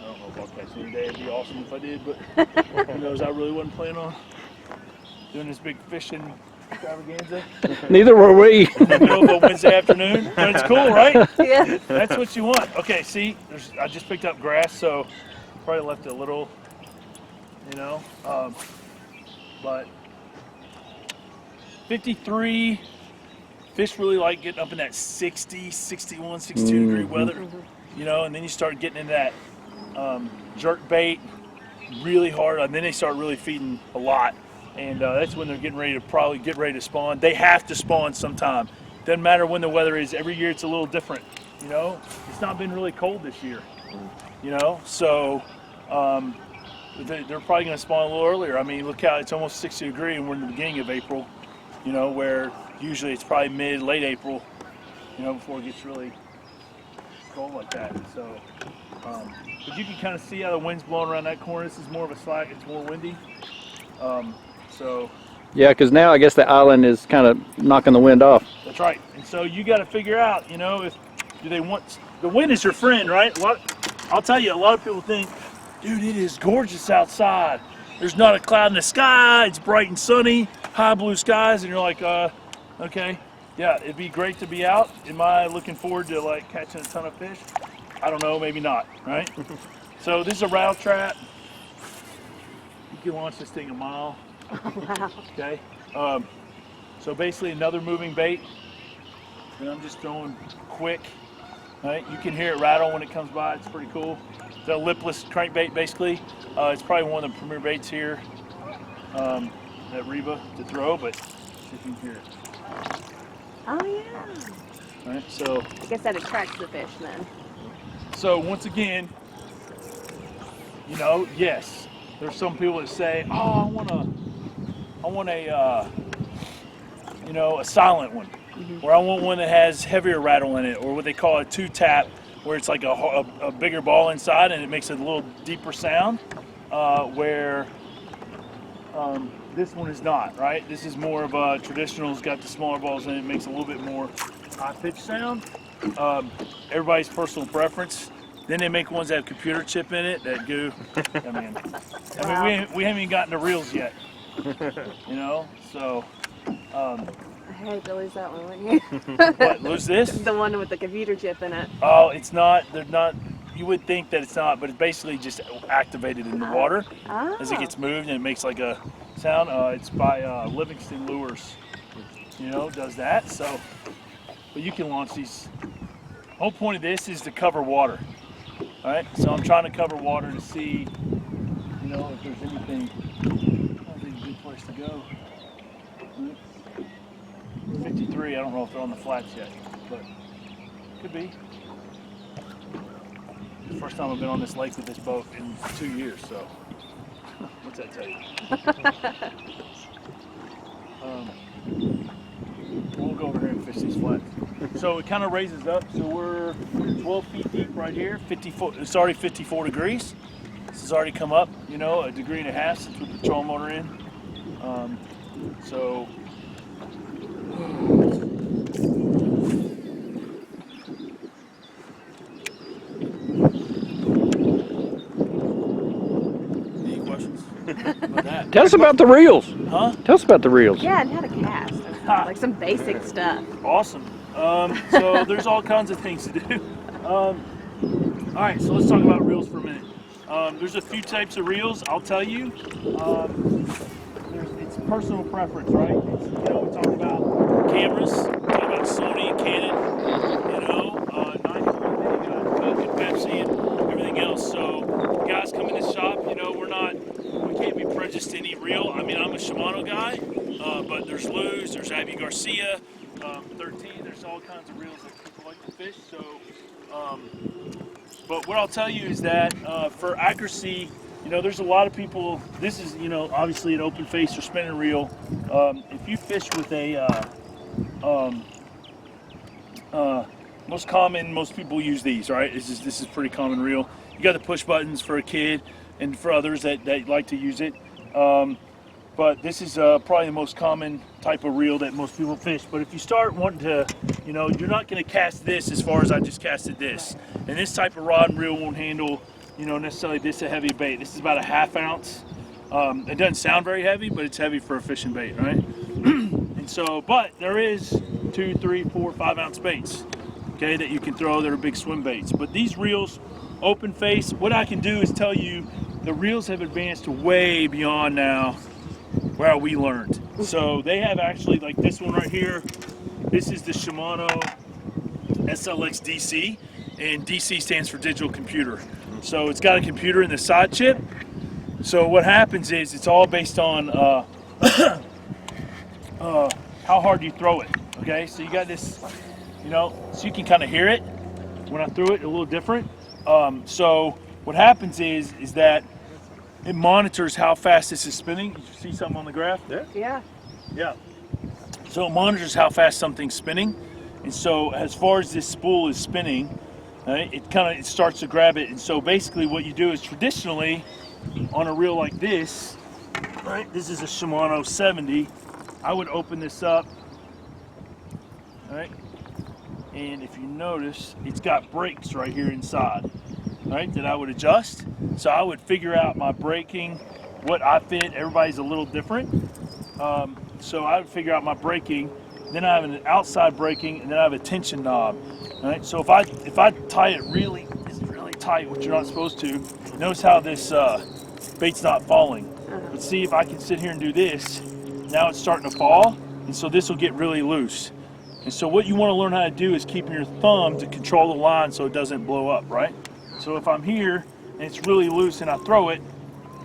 don't know if I'll catch any day. It'd be awesome if I did, but who knows? I really wasn't planning on doing this big fishing extravaganza. Neither were we. In the middle of a Wednesday afternoon. But it's cool, right? Yeah. That's what you want. Okay, see, I just picked up grass, so probably left it a little, but 53, fish really like getting up in that 60, 61, 62 degree weather, and then you start getting into that jerk bait really hard, and then they start really feeding a lot. And that's when they're getting ready to spawn. They have to spawn sometime. Doesn't matter when the weather is. Every year it's a little different. It's not been really cold this year. So they're probably going to spawn a little earlier. I mean, look how it's almost 60 degrees, and we're in the beginning of April. Where usually it's probably late April. Before it gets really cold like that. So, but you can kind of see how the wind's blowing around that corner. This is more of a slack. It's more windy. Yeah, because now I guess the island is kind of knocking the wind off. That's right. And so you got to figure out, if do they want the wind is your friend, right? I'll tell you, a lot of people think, dude, it is gorgeous outside. There's not a cloud in the sky. It's bright and sunny, high blue skies, and you're like, okay, yeah, it'd be great to be out. Am I looking forward to like catching a ton of fish? I don't know, maybe not, right? So this is a rattle trap. You can launch this thing a mile. Wow. Okay. So basically another moving bait, and I'm just throwing quick. Right. You can hear it rattle when it comes by. It's pretty cool. It's a lipless crankbait basically. It's probably one of the premier baits here at Reba to throw, but see if you can hear it. Oh yeah. All right. So I guess that attracts the fish then. So once again, yes. There's some people that say, "Oh, I want a silent one, or I want one that has heavier rattle in it, or what they call a 2-tap, where it's like a bigger ball inside and it makes a little deeper sound." Where this one is not, right? This is more of a traditional. It's got the smaller balls in it. It makes a little bit more high-pitched sound. Everybody's personal preference. Then they make ones that have computer chip in it that go. We haven't even gotten to reels yet. So. I hate to lose that one, wouldn't you? What, lose this? The one with the computer chip in it. Oh, it's not. They're not. You would think that it's not, but it's basically just activated in the water as it gets moved, and it makes like a sound. It's by Livingston Lures. Does that. So, but you can launch these. The whole point of this is to cover water. All right, so I'm trying to cover water to see, know, if there's anything, I think a good place to go. 53, I don't know if they're on the flats yet, but could be. First time I've been on this lake with this boat in 2 years, so what's that tell you? We'll go over here and fish these flats. So it kind of raises up, so we're 12 feet deep right here, 54, it's already 54 degrees. This has already come up, you know, 1.5 degrees since we put the trolling motor in. So any questions about that? Tell us about the reels. Huh? Tell us about the reels. Yeah, and how to cast. Like some basic stuff. Awesome. So there's all kinds of things to do. All right, so let's talk about reels for a minute. There's a few types of reels. I'll tell you. It's personal preference, right? It's, you know, we talk about cameras, we talk about Sony and Canon, you know, 9mm, you got Coke and Pepsi and everything else. So guys come in the shop, you know, we can't be prejudiced to any reel. I mean, I'm a Shimano guy, but there's Luz, there's Avi Garcia, 13, there's all kinds of reels that people like to fish. So, but what I'll tell you is that for accuracy, you know, there's a lot of people, this is, you know, obviously an open face or spinning reel. If you fish with a, most people use these, right? This is pretty common reel. You got the push buttons for a kid and for others that like to use it. But this is probably the most common type of reel that most people fish. But if you start wanting to, you know, you're not going to cast this as far as I just casted this. And this type of rod and reel won't handle, you know, necessarily this a heavy bait. This is about a 1/2 ounce. It doesn't sound very heavy, but it's heavy for a fishing bait, right? And so, but there is 2, 3, 4, 5 ounce baits, okay, that you can throw that are big swim baits. But these reels, open face, what I can do is tell you the reels have advanced way beyond now where we learned. So they have actually, like this one right here, this is the Shimano SLX DC, and DC stands for digital computer. So it's got a computer in the side chip. So what happens is it's all based on how hard you throw it. Okay, so you got this, you know, so you can kind of hear it when I threw it a little different. So what happens is that it monitors how fast this is spinning. Did you see something on the graph? Yeah. Yeah. So it monitors how fast something's spinning, and so as far as this spool is spinning, right, it starts to grab it. And so basically, what you do is traditionally on a reel like this, right? This is a Shimano 70. I would open this up, right? And if you notice, it's got brakes right here inside, right? That I would adjust. So I would figure out my braking, what I fit. Everybody's a little different. So I would figure out my braking. Then I have an outside braking, and then I have a tension knob. Right? So if I tie it really tight, which you're not supposed to, notice how this bait's not falling. But see, if I can sit here and do this, now it's starting to fall, and so this will get really loose. And so what you want to learn how to do is keep your thumb to control the line so it doesn't blow up, right? So if I'm here and it's really loose and I throw it,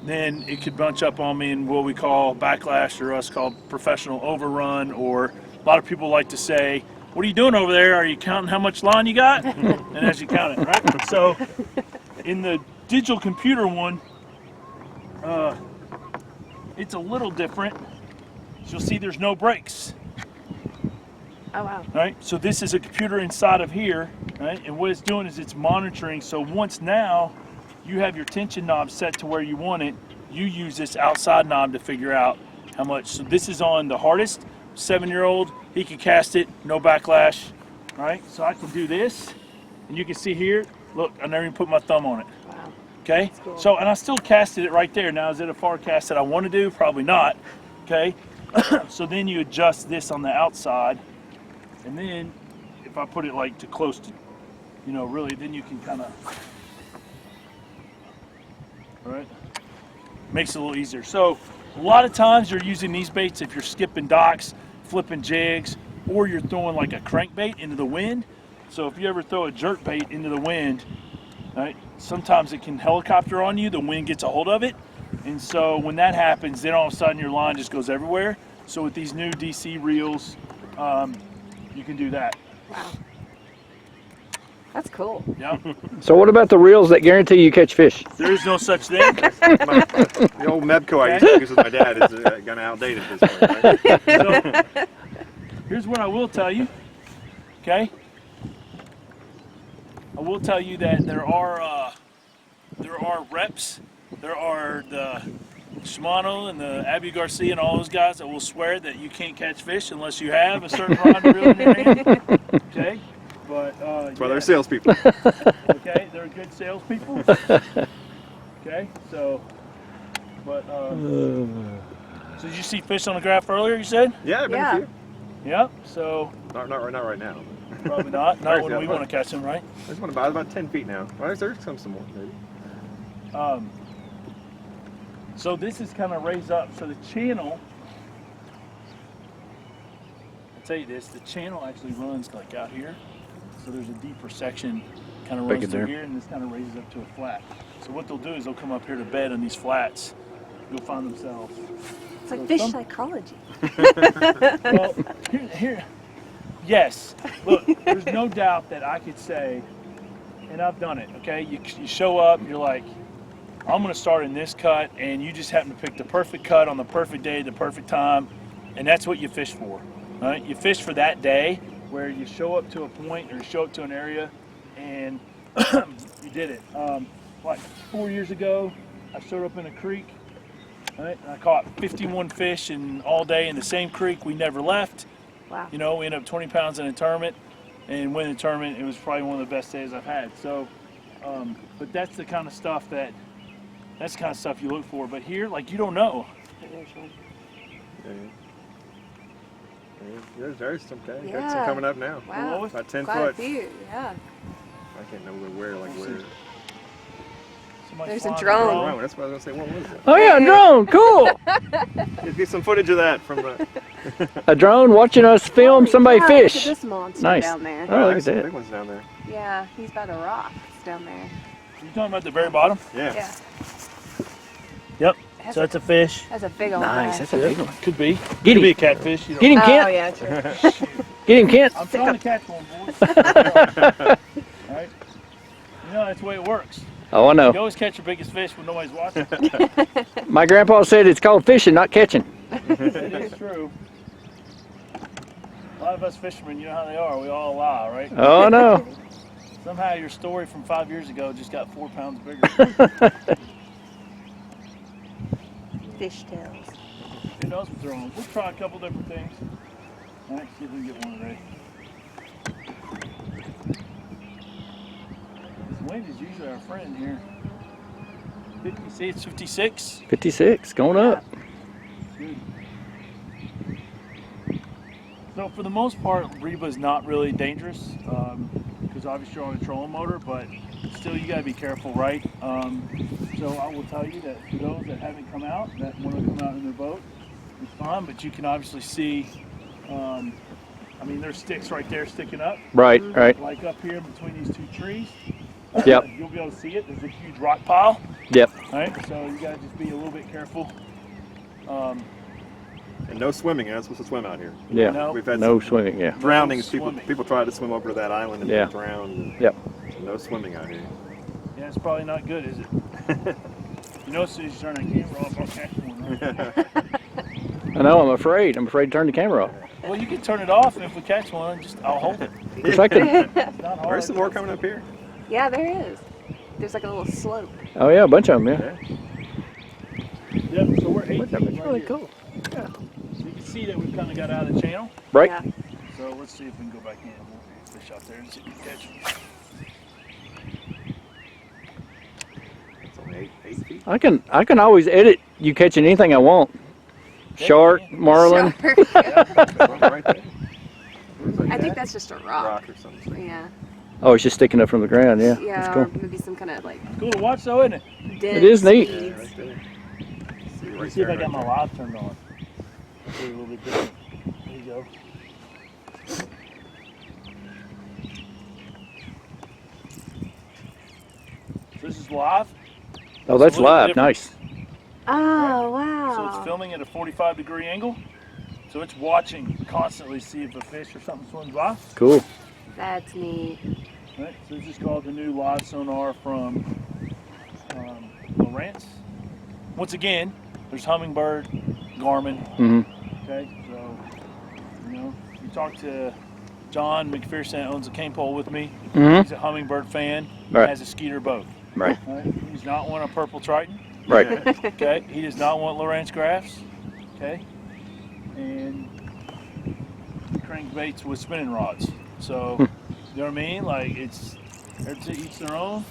then it could bunch up on me in what we call backlash, or us called professional overrun, or a lot of people like to say, what are you doing over there? Are you counting how much line you got? And as you count it, right? So in the digital computer one, it's a little different. So you'll see there's no brakes. Oh, wow. Right? So this is a computer inside of here, right? And what it's doing is it's monitoring. So once now you have your tension knob set to where you want it, you use this outside knob to figure out how much. So this is on the hardest. 7-year-old, he can cast it, no backlash, right? So I can do this, and you can see here, look, I never even put my thumb on it. Wow. Okay? Cool. So, and I still casted it right there. Now, is it a far cast that I want to do? Probably not. Okay? So then you adjust this on the outside, and then if I put it like to close to, you know, really, then you can kind of, all right? Makes it a little easier. So a lot of times you're using these baits if you're skipping docks, flipping jigs, or you're throwing like a crankbait into the wind. So if you ever throw a jerk bait into the wind, right, sometimes it can helicopter on you, the wind gets a hold of it, And so when that happens, then all of a sudden your line just goes everywhere. So with these new DC reels, you can do that. Wow. That's cool. Yeah. So what about the reels that guarantee you catch fish? There is no such thing. The old Mebco I used to use with my dad is kind of outdated at this point, right? So here's what I will tell you. Okay. I will tell you that there are reps. There are the Shimano and the Abu Garcia and all those guys that will swear that you can't catch fish unless you have a certain rod and reel in your hand. Okay. But That's why they're salespeople. Okay, they're good salespeople. Okay, so, but so did you see fish on the graph earlier? You said? Yeah, I've been Yeah. a few. Yep. So Not right now. probably not. Not when we want to catch them, right? I just want to buy about 10 feet now. Well, there's some more, maybe. So this is kind of raised up. So the channel, I'll tell you this, the channel actually runs like out here. So there's a deeper section kind of runs Big through there. here, and this kind of raises up to a flat. So what they'll do is they'll come up here to bed on these flats. You'll find themselves. It's like So fish some- psychology. Well, here, yes. Look, there's no doubt that I could say, and I've done it, okay? You show up, you're like, I'm going to start in this cut, and you just happen to pick the perfect cut on the perfect day, the perfect time, and that's what you fish for, right? You fish for that day where you show up to a point or you show up to an area, and you did it. Like 4 years ago, I showed up in a creek, right? And I caught 51 fish in all day in the same creek. We never left. Wow. You know, we ended up 20 pounds in a tournament, and winning the tournament, it was probably one of the best days I've had. So, but that's the kind of stuff you look for. But here, like, you don't know. There's some, okay. Got some Yeah. coming up now. Wow. About 10 Quite a foot. few, yeah. I can't know where. Somebody's There's a flying drone. Oh, that's what I was going to say. What was it? Oh yeah, a drone, cool. Let's get some footage of that from the. A drone watching us film Holy somebody cow, fish. Look at this monster Nice. down there. Oh, look there's at some that. big ones down there. Yeah, he's by the rocks down there. You talking about the very bottom? Yeah. Yeah. Yep. Has So a- that's a fish. That's a big old Nice, guy. that's a big one. Could be. Get Could him. be a catfish. You Get him, Oh, Kent. yeah, true. Get him, Kent. I'm trying to catch one, boys. Right? You know, that's the way it works. Oh, I You know. always catch your biggest fish when nobody's watching. My grandpa said it's called fishing, not catching. It is true. A lot of us fishermen, you know how they are. We all lie, right? Oh, I know. Somehow your story from 5 years ago just got 4 pounds bigger. Fish tails. Who knows what's wrong? We'll try a couple different things. All right, see if we can get one today. This wind is usually our friend here. 50, see, it's 56. 56, going up. Good. So for the most part, Reba is not really dangerous because obviously you're on a trolling motor, but still you got to be careful, right? So I will tell you that for those that haven't come out, that want to come out in their boat, it's fine, but you can obviously see, I mean, there's sticks right there sticking up, Right, right. like up here between these two trees. Yep, You'll be able to see it. There's a huge rock pile. yep. Right, so you gotta just be a little bit careful. And no swimming. You're not supposed to swim out here. Yeah, No. We've had no some swimming, yeah. drownings. No swimming. People try to swim over to that island and Yeah. drown. Yep. No swimming out here. Yeah, it's probably not good, is it? You know, as soon as you turn that camera off, I'll catch one. Right? I know, I'm afraid. I'm afraid to turn the camera off. Well, you can turn it off, and if we catch one, I'll hold it. Wish I could. It's not hard. There's some more coming up here. Yeah, there is. There's like a little slope. Oh yeah, a bunch of them, yeah. Yep, so we're 8 feet That's right really here. cool. So you can see that we've kind of got out of the channel. Right? Yeah. So let's see if we can go back in. We'll fish out there and see if we can catch them. It's only 8 feet. I can always edit you catching anything I want. Shark, marlin. Sure. One right there. I think that's just a rock. Rock or something. Yeah. Oh, it's just sticking up from the ground, yeah. Yeah, That's or cool. maybe some kind of like Cool to watch, though, isn't it? dense It is neat. Yeah, weeds. right there. See, Let's right see if I there, got my right live turned on. Let's do it a little bit different. There you go. So this is live. Oh, that's It's a little live. different. Nice. Oh, wow. So it's filming at a 45-degree angle. So it's watching constantly, see if a fish or something swims by. Cool. That's neat. Right? So this is called the new live sonar from Lowrance. Once again, there's Humminbird, Garmin. Okay, so you talk to John McPherson, owns a cane pole with me. He's a Humminbird fan. Right. Has a Skeeter boat. Right. Right? He does not want a purple Triton. Right. Okay. He does not want Lowrance graphs. Okay. And crankbaits with spinning rods. So, you know what I mean? Like, it's everybody each their own.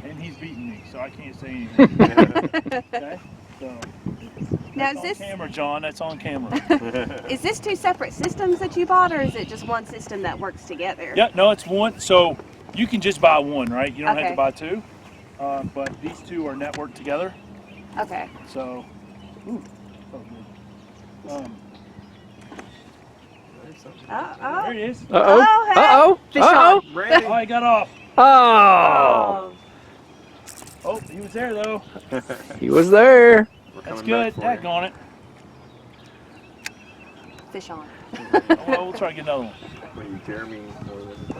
And he's beating me, so I can't say anything. Okay. So. Now, That's is on this camera, John. That's on camera. is this two separate systems that you bought, or is it just one system that works together? Yeah, no, it's one. So you can just buy one, right? You don't have Okay. to buy two. But these two are networked together. Okay. So, ooh, so good. Oh, There he is. Uh-oh. Oh, hey. Uh-oh. Fish Uh-oh. on. Randy. Oh, he got off. Oh. Oh, he was there though. He was there. That's good. Daggone it. Fish on. Well, we'll try to get another one. What are you, Jeremy?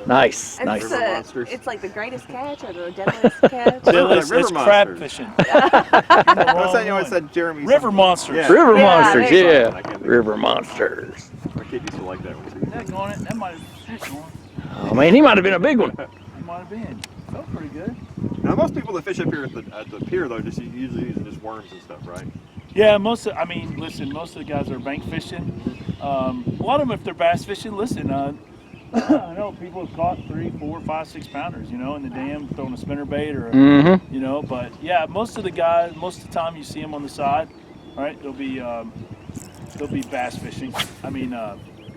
Nice. It's, Nice. River monsters. it's like the greatest catch or the deadliest catch. It's River crab monsters. fishing. I said you always said Jeremy. River something. monsters. Yeah. River Yeah, monsters, there you yeah. go. I can't think River monsters. My kid used to like that one too. Daggone it. That might have Oh man, he might have been a big one. He might have been. Felt pretty good. Now most people that fish up here at the pier though just usually using just worms and stuff, right? Yeah, most of the guys are bank fishing. A lot of them, if they're bass fishing, listen, I know people have caught 3, 4, 5, 6 pounders, in the dam, throwing a spinner bait or, but yeah, most of the guys, most of the time you see them on the side, right? They'll be bass fishing.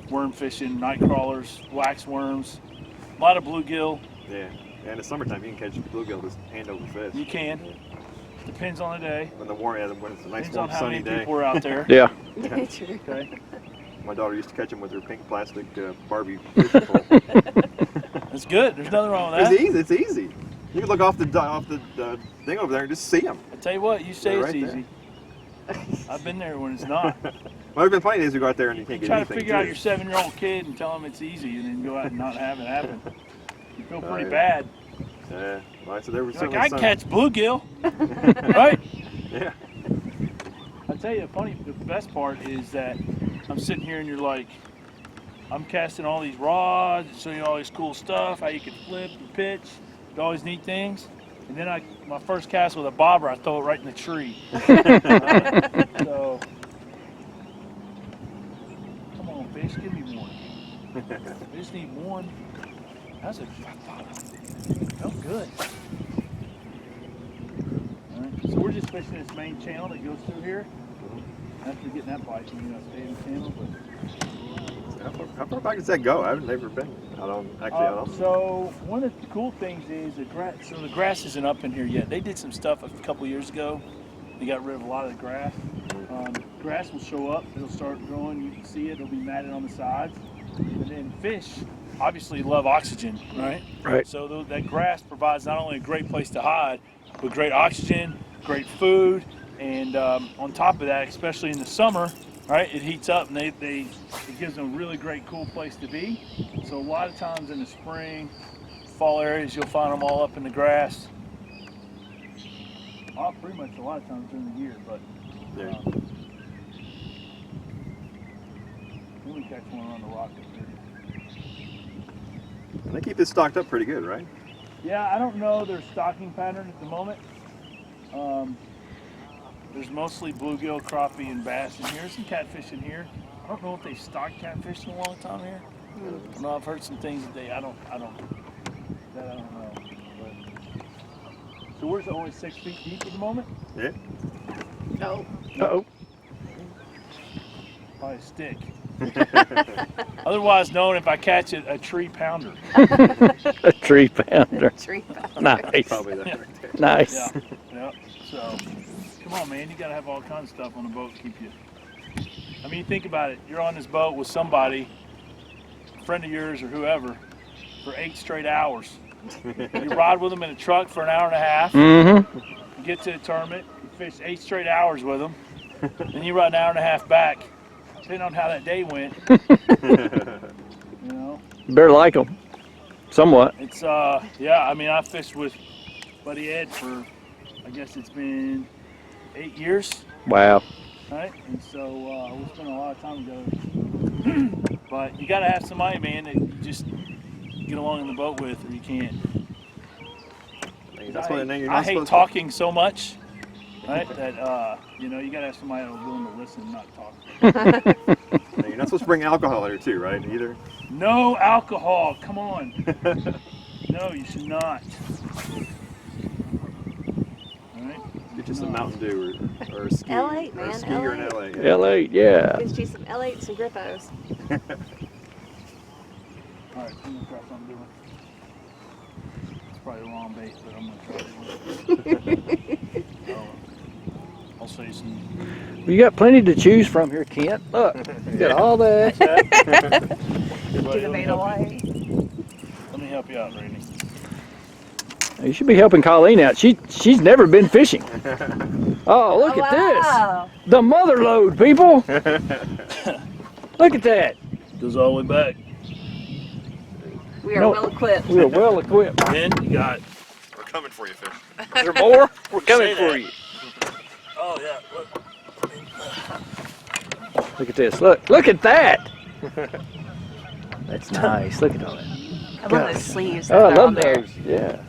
Worm fishing, night crawlers, wax worms, a lot of bluegill. Yeah. And in the summertime you can catch bluegill just hand over fist. You can. Depends on the day. When it's a nice Depends warm on how sunny many day. people are out there. Yeah. True. Okay. My daughter used to catch them with her pink plastic Barbie fishing pole. That's good. There's nothing wrong with It's that. easy. It's easy. You can look off the thing over there and just see them. I tell you what, you say They're it's right there. easy. I've been there when it's not. Well, there's been plenty of days we go out there and you can't get Try to anything. figure out too. your 7-year-old kid and tell him it's easy, and then go out and not have it happen. You feel pretty yeah. bad. Yeah. Well, so there was You're like, certainly I some. catch bluegill, right? Yeah. I tell you, the best part is that I'm sitting here and you're like, I'm casting all these rods, showing you all this cool stuff, how you can flip and pitch, do all these neat things. And then my first cast with a bobber, I throw it right in the tree. So, come on, fish, give me one. I just need one. That's I thought it felt good. All right, so we're just fishing this main channel that goes through here. After getting that bite, stay in the channel. But How far back does that go? I've never been. I don't. so one of the cool things is the grass. So the grass isn't up in here yet. They did some stuff a couple years ago. They got rid of a lot of the grass. Grass will show up. It'll start growing. You can see it. It'll be matted on the sides. And then fish obviously love oxygen, right? Right. So that grass provides not only a great place to hide, but great oxygen, great food, and on top of that, especially in the summer, right, it heats up and it gives them a really great cool place to be. So a lot of times in the spring, fall areas, you'll find them all up in the grass. Pretty much a lot of times during the year, but Yeah. we catch one on the rock up here. They keep this stocked up pretty good, right? Yeah, I don't know their stocking pattern at the moment. There's mostly bluegill, crappie, and bass in here. Some catfish in here. I don't know if they stocked catfish in a long time here. I know I've heard some things that I don't know. But, so we're only 6 feet deep at the moment. Yeah. Oh. Uh-oh. Probably a stick. Otherwise known if I catch it, a tree pounder. A tree pounder. Tree pounder. Nice. Probably that Yeah. right there. Nice. Yeah. Yeah. So, come on, man. You got to have all kinds of stuff on the boat to keep you. I mean, you think about it. You're on this boat with somebody, a friend of yours or whoever, for 8 straight hours. You ride with them in a truck for an hour and a half. Mm-hmm. You get to a tournament, you fish 8 straight hours with them, and you run an hour and a half back, depending on how that day went. You know, Better like them, somewhat. it's yeah. I mean, I fished with Buddy Ed for, I guess it's been 8 years, Wow. right? And so we spent a lot of time together. But you got to have somebody, man, that you just get along in the boat with, or you can't. That's what you're I not hate supposed talking so much, right? That you know, you gotta have somebody that's willing to listen and not talk. to. You're not supposed to bring alcohol here too, right? Either. No alcohol. Come on. No, you should not. All right. Get you some Mountain Dew or a ski. L8, or a man, ski or an L8. LA. L8, yeah. Get you some L8s and Grippos. All right. I'm gonna try something different. It's probably the wrong bait, but I'm gonna try it. I'll show you some. You got plenty to choose from here, Kent. Look, you got all that. Do the bait away. Let me help you out, Randy. You should be helping Colleen out. She's never been fishing. Oh, look at Wow. this. The mother load, people. Look at that. Goes all the way back. We are No. well equipped. We're well equipped. Then you got. We're coming for you, fish. Is there more? We're coming Say for that. you. Oh yeah. Look. Look at this. Look at that. That's nice. Look at all that. I love those sleeves. Oh, I that are on love there. those. Yeah.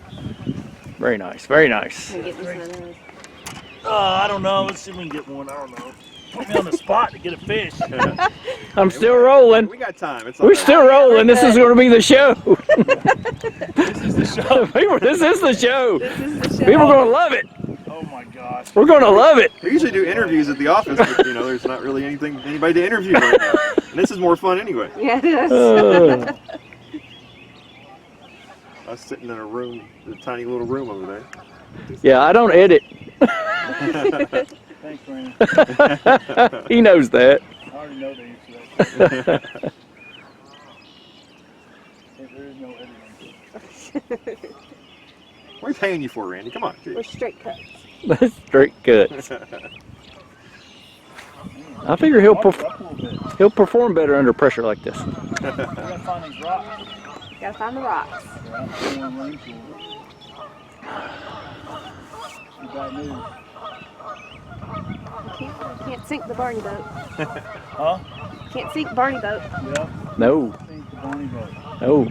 Very nice. Very nice. I'm getting some of those. I don't know. Let's see if we can get one. I don't know. Put me on the spot to get a fish. I'm still rolling. We got time. It's We're still rolling. This is going to be the show. This is the show. People, this is the show. This is the show. People are going to love it. Oh my gosh. We're going to love it. We usually do interviews at the office, but you know, there's not really anybody to interview right now. And this is more fun anyway. Yeah, it is. I was sitting in a room, a tiny little room over there. Yeah, I don't edit. Thanks, Randy. He knows that. I already know the answer to that question. There is no editing. What are we paying you for, Randy? Come on. We're straight cuts. That's straight cuts. I figure Walk it up a little bit. he'll perform better under pressure like this. We gotta find these rocks. Gotta find the rocks. Yeah, I don't wanna run into them. Too bad news. Can't sink the Barney boat. Huh? Can't sink Barney boat. Yeah. No, I think the Barney boat. no.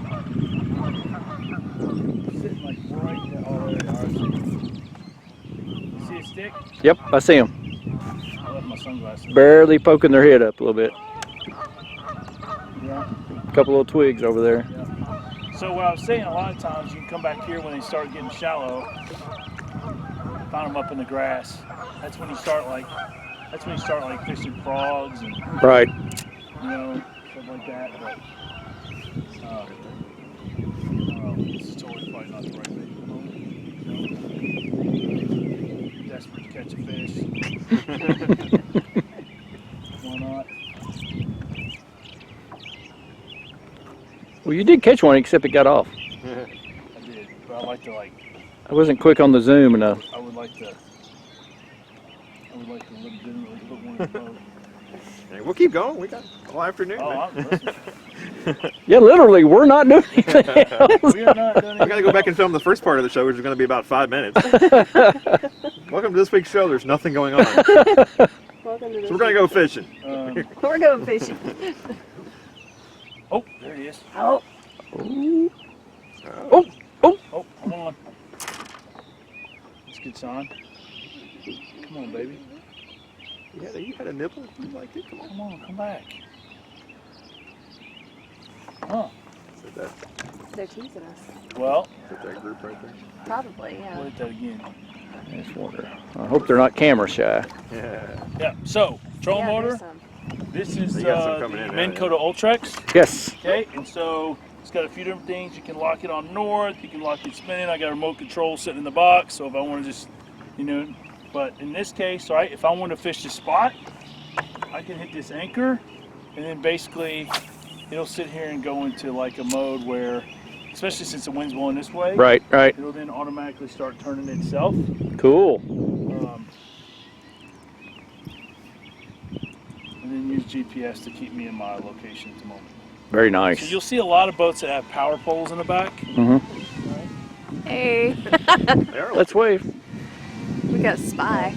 Sitting like right there. Oh, there they are. You see a stick? Yep, I see him. I left my sunglasses. Barely poking their head up a little bit. Yeah. A couple little twigs over there. So what I was saying, a lot of times you can come back here when they start getting shallow, find them up in the grass. That's when you start like fishing frogs and Right. you know stuff like that. But this is totally probably not the right bait. Desperate to catch a fish. Why not? Well, you did catch one, except it got off. I did, but I like to I wasn't quick on the zoom enough. I would like to legitimately put one in the boat. Hey, we'll keep going. We got all afternoon. Oh, man. I'm listening. Yeah, literally, we're not doing anything else. We are not doing I got to go back and film the first part of the show, which is going to be about 5 minutes. Welcome to this week's show. There's nothing going on. So Welcome to this. we're going to go fishing. We're going fishing. Oh, there he is. Oh, Oh, come on. Let's get Sean. Come on, baby. You had a nibble? You liked it? Come on. Come on, come back. Huh. Is that, they're teasing us. Well, is that group right there? Probably, yeah. we'll hit that again. I just wonder. I hope they're not camera shy. Yeah. Yeah, so, trolling Yeah, motor. there's some. This is So the you got some coming in, Minn right? Kota Ultrex. Yes. Okay, and so it's got a few different things. You can lock it on north, you can lock it spinning. I got a remote control sitting in the box, so if I want to just, but in this case, right, if I want to fish the spot, I can hit this anchor, and then basically it'll sit here and go into like a mode where, especially since the wind's blowing this way, Right, right. it'll then automatically start turning itself. Cool. GPS to keep me in my location at the moment. Very So nice. you'll see a lot of boats that have power poles in the back. Hey, Let's wave. we got a spy.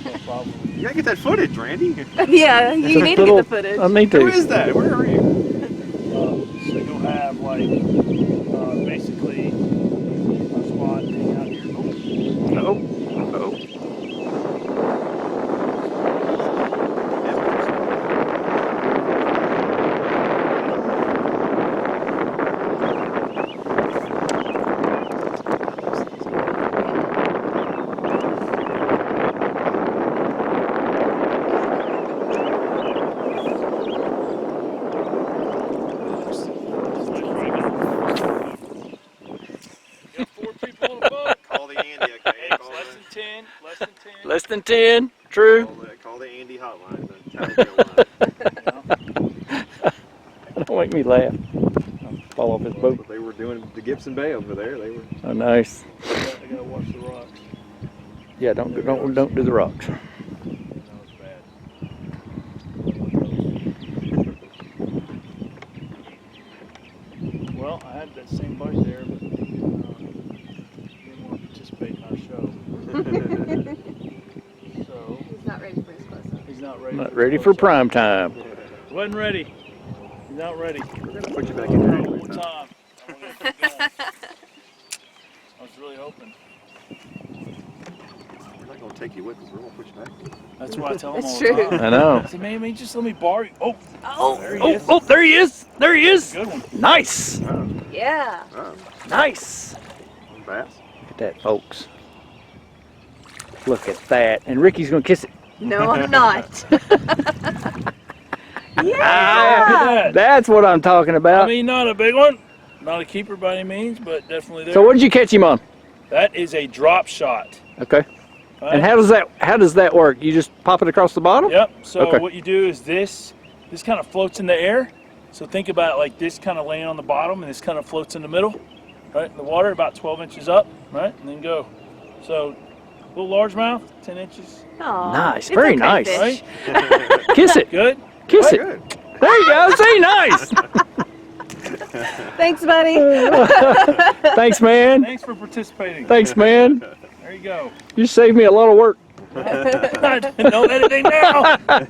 No problem. You gotta get that footage, Randy. Yeah, you need to get the footage. I need to. Who is that? Where are you? So you'll have like basically a spot hanging out here. Oh. Got 4 people on the boat. Call the Andy. Okay. Hey, it's less than 10. Less than 10. Less than 10. True. Call the Andy hotline. The Tattletale line. Don't make me laugh. I'll fall off his boat. What they were doing the Gibson Bay over there. They were. Oh, nice. I gotta watch the rocks. Yeah, don't do the rocks. No, it's bad. Well, I had that same bite there, but he didn't want to participate in our show. So He's not ready for his close-up. he's not ready. Not ready for prime time. Wasn't ready. He's not ready. We're gonna put you back in there. One more time. I'm gonna keep going. I was really hoping. We're not gonna take you with us. We're gonna put you back. That's what I tell him That's all true. the time. I know. I said, man, just let me borrow you. Oh, Oh, there he is. Oh, there he is. There he is. Good one. Nice. yeah. Nice. Bass. Look at that, folks. Look at that. And Ricky's going to kiss it. No, I'm not. Ah, that. that's what I'm talking about. I mean, not a big one. Not a keeper by any means, but definitely there. So what did you catch him on? That is a drop shot. Okay. Right? And how does that work? You just pop it across the bottom? Yep. So Okay. what you do is this kind of floats in the air. So think about it like this kind of laying on the bottom, and this kind of floats in the middle, right? In the water, about 12 inches up, right? And then go. So little largemouth, 10 inches, Aw, Nice, it's very okay, nice. fish. right? Kiss it. Good. Kiss Very it. good. There you go. See, nice. Thanks, buddy. Thanks, man. Thanks for participating. Thanks, man. There you go. You saved me a lot of work. No editing now. How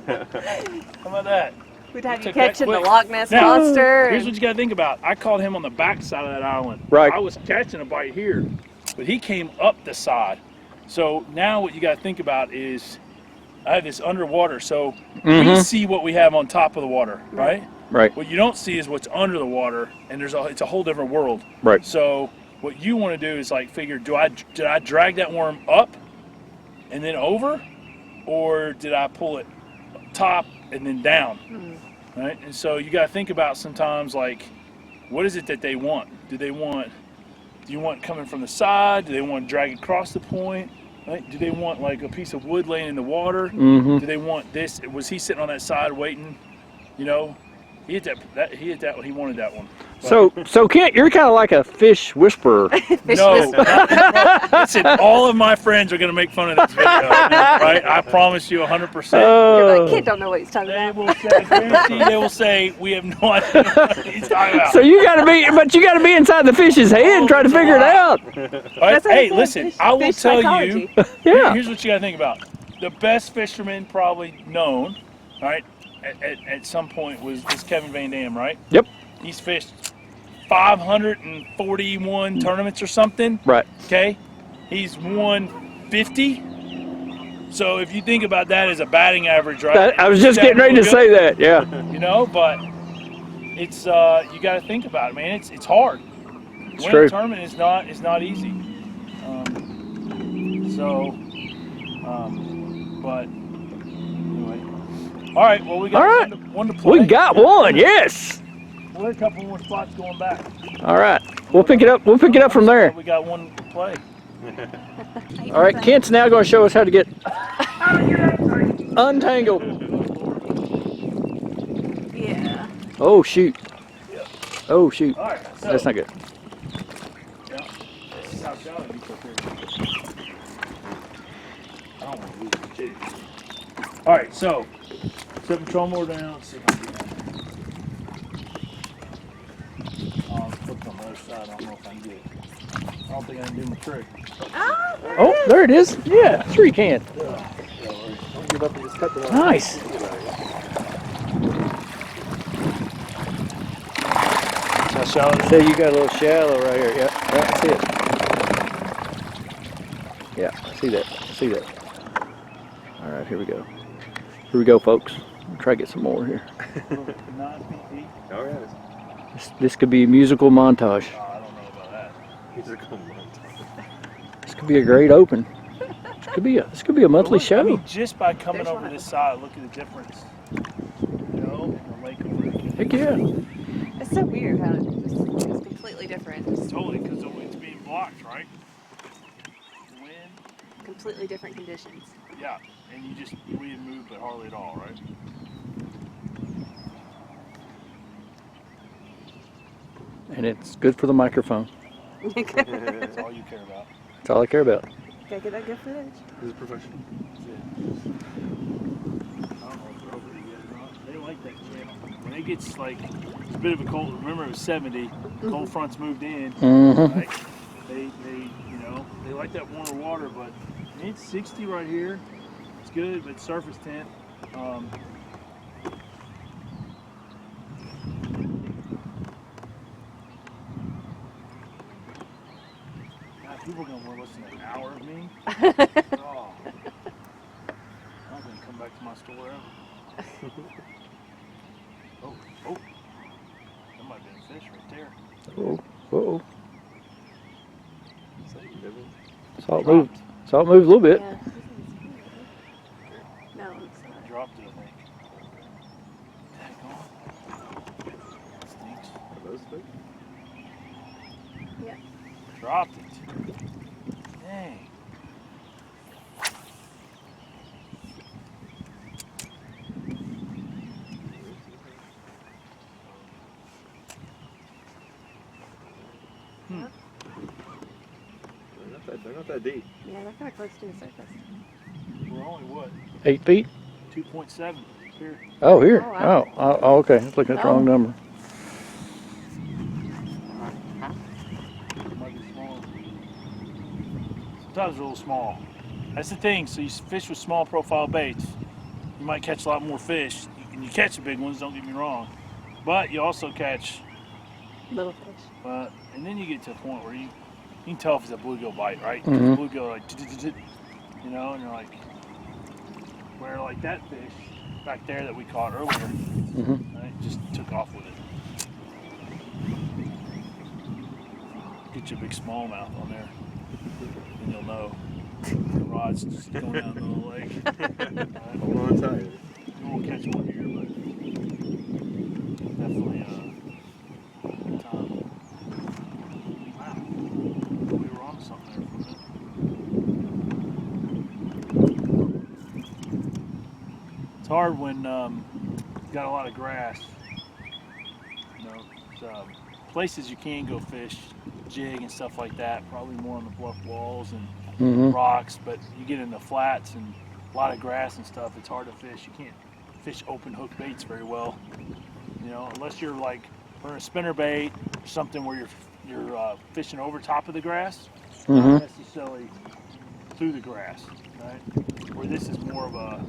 about that? We'd have you Took that catching the quick. Loch Ness Now, monster. Here's and- what you got to think about. I caught him on the back side of that island. Right. I was catching a bite here, but he came up the side. So now what you got to think about is I have this underwater. So we see what we have on top of the water, right? Right. What you don't see is what's under the water, and it's a whole different world. Right. So what you want to do is like figure, did I drag that worm up and then over, or did I pull it top and then down? Right? And so you got to think about sometimes like, what is it that they want? Do you want coming from the side? Do they want to drag across the point? Right? Do they want like a piece of wood laying in the water? Mm-hmm. Do they want this? Was he sitting on that side waiting? You know, he hit that. He hit that one. He wanted that one. But So Kent, you're kind of like a fish whisperer. Fish no, whisperer. listen. All of my friends are gonna make fun of this video, right? I promise you, 100%. You're like, kid don't know what he's talking They about. will say, I guarantee they will say, we have no idea what he's talking about. So you got to be inside the fish's head and try to figure it out. All right, That's what I hey, said, listen, fish- I will fish tell psychology. you. Yeah. Here's what you got to think about. The best fisherman probably known, right, at some point was Kevin Van Dam, right? Yep. He's fished 541 tournaments or something. Right. Okay, he's won 50. So if you think about that as a batting average, right? I was just getting ready to say that. Yeah. You know, but it's you got to think about it, man. It's hard. Winning true. a tournament is not easy. But anyway. All right. Well, we got All right. one to play. We got one. Yes. We're a couple more spots going back. All right. We'll pick it up. We'll pick it up from there. We got one to play. All right. Kent's now going to show us how to get untangled. Yeah. Oh shoot. Oh shoot. All right. So, That's not good. yeah, this is how shallow you took here. I don't want to lose the jig. All right. So Set patrol more down. Let's see if I can get that. I'll flip on the other side. I don't know if I can get it. I don't think I can do my trick. Oh, there it is. Yeah, sure you can. Don't give up and just cut the line. Nice. How shallow? So you got a little shallow right here. Yeah, that's it. Yeah, I see that. I see that. All right, here we go. Here we go, folks. I'll try to get some more here. 9 feet deep. Oh, yeah. This could be a musical montage. Oh, I don't know about that. This could be a great open. This could be a monthly But look, show. I mean, just by coming over this side, look at the difference. You know, the lake over there. Heck yeah. It's so weird how it's completely different. Just Totally, because it's being blocked, right? The wind. completely different conditions. Yeah, and you wind move, but hardly at all, right? And it's good for the microphone. That's all you care about. That's all I care about. Gotta get that good footage. He's a professional. That's it. I don't know if they're over it yet or not. They like that channel. When it gets like, it's a bit of a cold, remember it was 70, cold fronts moved in, Mm-hmm. right? They they like that warmer water, but it's 60 right here. It's good, but surface tent. God, people are gonna want to listen to an hour of me. Oh. I'm gonna come back to my store ever. Oh, that might have been a fish right there. Uh-oh. Salt moved a little bit. Yeah. No, it's I dropped it, I think. Daggone. Stinks. Those things? Yeah. Dropped it. Dang. They're not that deep. Yeah, they're kind of close to the surface. We're only what? 8 feet? 2.7 here. Oh, here. Oh, wow. Oh, okay. I was looking at the wrong number. Might be small. Sometimes they're a little small. That's the thing. So you fish with small profile baits, you might catch a lot more fish. And you catch the big ones, don't get me wrong. But you also catch, Little fish. and then you get to a point where you can tell if it's a bluegill bite, right? Mhm. Bluegill like, you know, and you're like, where like that fish back there that we caught earlier, Mm-hmm. right, just took off with it. Get you a big smallmouth on there, and you'll know. The rod's just going down the little lake. Right? Hold on tight. You won't catch one here, but definitely good time. Wow, we were on something there for a minute. It's hard when you've got a lot of grass. You know, it's, places you can go fish, jig and stuff like that. Probably more on the bluff walls and Mm-hmm. rocks, but you get into flats and a lot of grass and stuff. It's hard to fish. You can't fish open hook baits very well. You know, unless you're like on a spinner bait or something where you're fishing over top of the grass, Mm-hmm. not necessarily through the grass, right? Where this is more of a,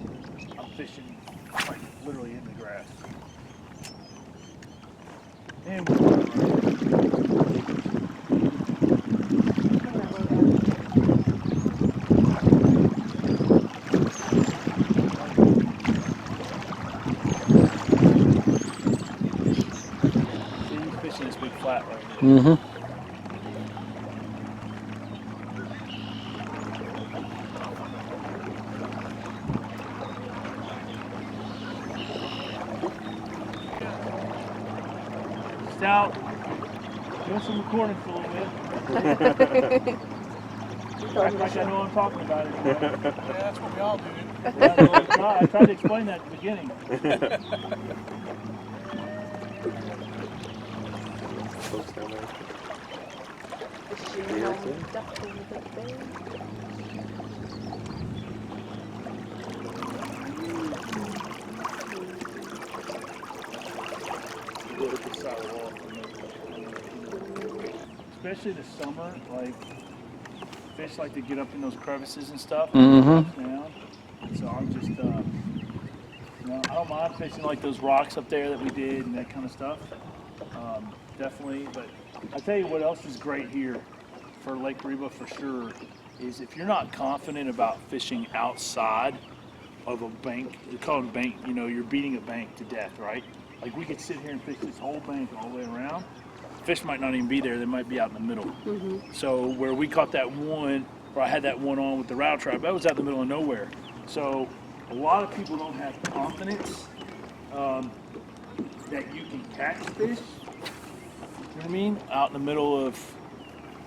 I'm fishing like literally in the grass. And see, he's fishing this big flat right here. Mm-hmm. Just out, doing some recording for a little bit. Act like I know what I'm talking about. Yeah, that's what we all do. No, I tried to explain that at the beginning. Close down there. especially the summer, like fish like to get up in those crevices and stuff. Mm-hmm. Down. So I'm just, you know, I don't mind fishing like those rocks up there that we did and that kind of stuff. Definitely, but I tell you what else is great here for Lake Reba for sure is if you're not confident about fishing outside of a bank, we call it a bank, you know, you're beating a bank to death, right? Like we could sit here and fish this whole bank all the way around. Fish might not even be there, they might be out in the middle. So where we caught that one, where I had that one on with the rattle trap, that was out in the middle of nowhere. So a lot of people don't have confidence that you can catch fish, you know what I mean, out in the middle of,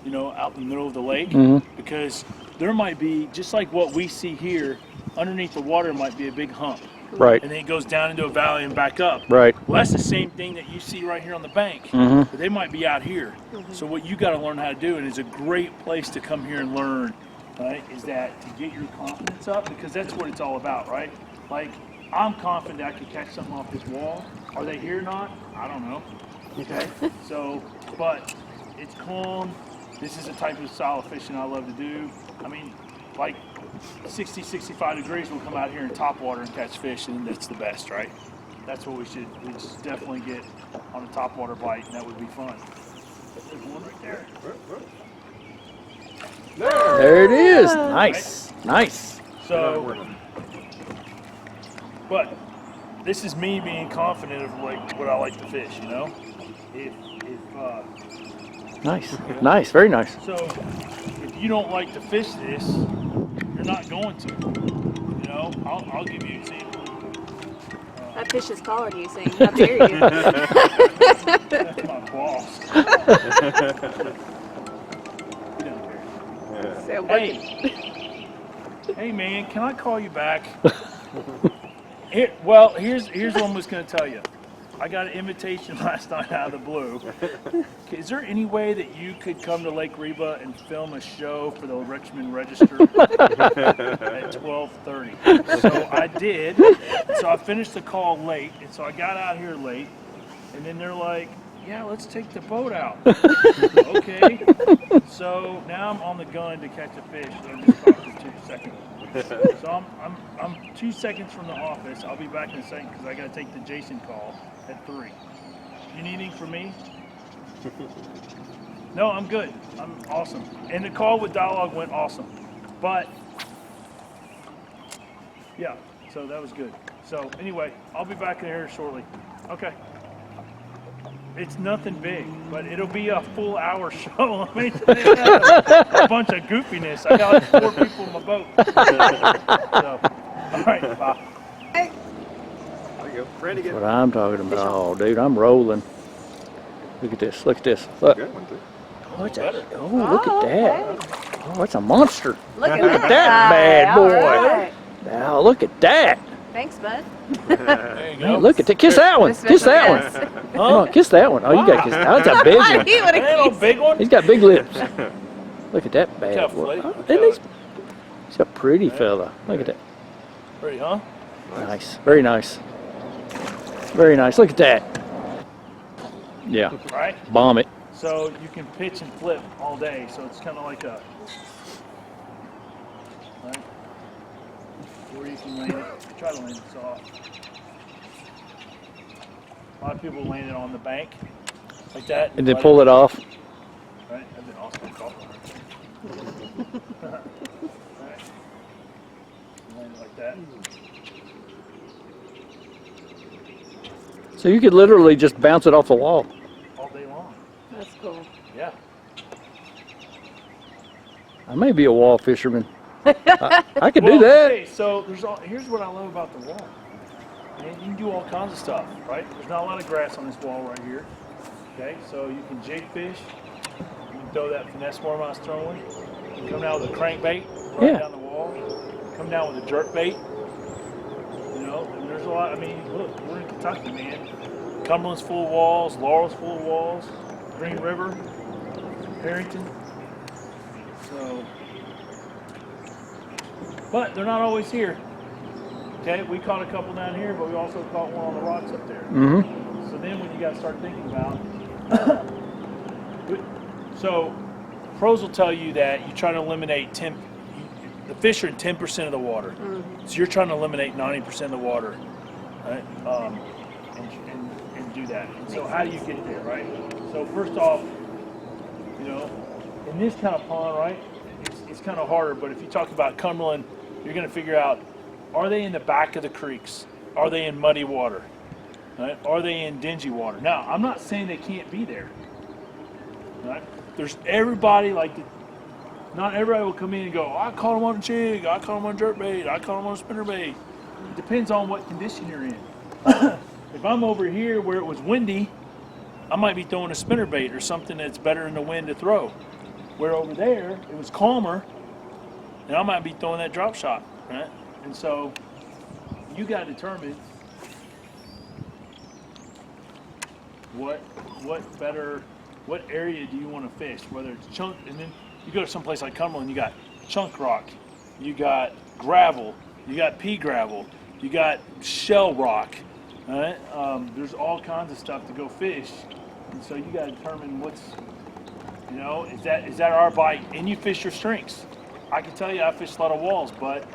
you know, out in the middle of the lake, because there might be, just like what we see here, underneath the water might be a big hump. Right. And then it goes down into a valley and back up. Right. Well, that's the same thing that you see right here on the bank, but they might be out here. So what you got to learn how to do, and it's a great place to come here and learn, right, is that to get your confidence up, because that's what it's all about, right? Like, I'm confident I could catch something off this wall. Are they here or not? I don't know. Okay. So, but it's calm. This is the type of style of fishing I love to do. I mean, like 60, 65 degrees, we'll come out here in top water and catch fish, and that's the best, right? That's what we should definitely get on a top water bite, and that would be fun. There's one right there. There it is. Nice. Nice. So, but this is me being confident of like what I like to fish, you know? Nice. Nice. Very nice. So if you don't like to fish this, you're not going to. You know, I'll give you an example. That fish is calling you, saying, "How dare you?" That's my boss. He doesn't care. So, Hey man, can I call you back? Here's what I'm just gonna tell you. I got an invitation last night out of the blue. Is there any way that you could come to Lake Reba and film a show for the Richmond Register at 12:30? So I did. So I finished the call late, and so I got out here late. And then they're like, "Yeah, let's take the boat out." Okay. So now I'm on the gun to catch a fish. So I'm just talking for 2 seconds. So I'm 2 seconds from the office. I'll be back in a second because I got to take the Jason call at 3. You need anything from me? No, I'm good. I'm awesome. And the call with Dialogue went awesome. But yeah, so that was good. So anyway, I'll be back in here shortly. Okay. It's nothing big, but it'll be a full hour show. I mean, a bunch of goofiness. I got like 4 people in my boat. So, all right, bye. There you go. Randy, That's get what I'm talking about. Oh, dude, I'm rolling. Look at this. Look at this. Look. good one too. Oh, it's a, oh, look at that. Oh, it's a monster. look at Look at that bad All boy. right. Now, look at that. Thanks, bud. There you Man, go. look at that. Kiss that one. Kiss that one. Come on, kiss that one. Oh, you got to kiss that. Oh, that's a big one. He would Ain't no have big one. He's got big lips. Look at that bad Look how boy. flat- Oh, he's a pretty fella. Look at that. Pretty, huh? Nice. Very nice. Very nice. Look at that. Yeah. Right? Bomb it. So you can pitch and flip all day. So it's kind of like a, right? Or you can land it. Try to land it soft. A lot of people land it on the bank like that. And then pull it off. Right? That'd been awesome. Right? Land it like that. So you could literally just bounce it off the wall. All day long. That's cool. Yeah. I may be a wall fisherman. I could do that. Okay, so here's what I love about the wall. And you can do all kinds of stuff, right? There's not a lot of grass on this wall right here. Okay, so you can jig fish. You can throw that finesse worm I was throwing. You can come down with a crankbait right Yeah. down the wall. Come down with a jerk bait. You know, and there's a lot. I mean, look, we're in Kentucky, man. Cumberland's full of walls. Laurel's full of walls. Green River, Harrington. So, but they're not always here. Okay, we caught a couple down here, but we also caught one on the rocks up there. Mm-hmm. So then when you got to start thinking about, So pros will tell you that you try to eliminate the fish are in 10% of the water. So you're trying to eliminate 90% of the water, right? And do that. And so how do you get there, right? So first off, you know, in this kind of pond, right, it's kind of harder, but if you talk about Cumberland, you're going to figure out, are they in the back of the creeks? Are they in muddy water? Right? Are they in dingy water? Now, I'm not saying they can't be there. Right? There's everybody, not everybody will come in and go, oh, I caught them on a jig, I caught them on jerkbait, I caught them on a spinnerbait. It depends on what condition you're in. If I'm over here where it was windy, I might be throwing a spinnerbait or something that's better in the wind to throw. Where over there, it was calmer, and I might be throwing that drop shot, right? And so you got to determine what area do you want to fish, whether it's chunk, and then you go to some place like Cumberland, you got chunk rock, you got gravel, you got pea gravel, you got shell rock, right? There's all kinds of stuff to go fish, and so you got to determine what's, you know, is that our bite, and you fish your strengths. I can tell you I fish a lot of walls, but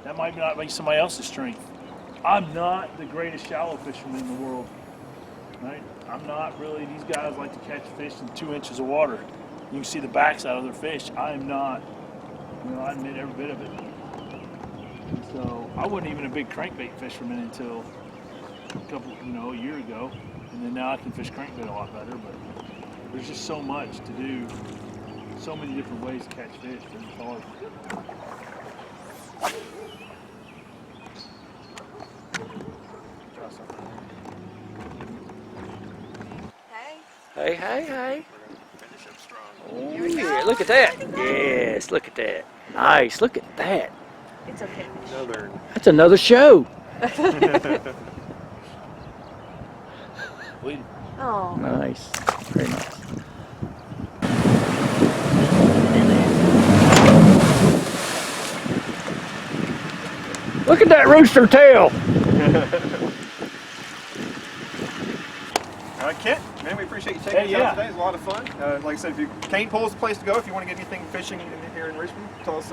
that might not be somebody else's strength. I'm not the greatest shallow fisherman in the world, right? I'm not really, these guys like to catch fish in 2 inches of water. You can see the backs out of their fish. I am not, you know, I admit every bit of it. And so I wasn't even a big crankbait fisherman until a year ago. And then now I can fish crankbait a lot better, but there's just so much to do. So many different ways to catch fish, but it's hard. Try something. Hey, hey, hey. Finish up strong. Oh, yeah, look at that. Yes, look at that. Nice, look at that. It's okay. That's another show. Bleeding. Oh. Nice, very nice. Look at that rooster tail. All right, Kent, man, we appreciate you taking us out today. It was a lot of fun. Like I said, Cain Pool is the place to go if you want to get anything fishing here in Richmond. Tell us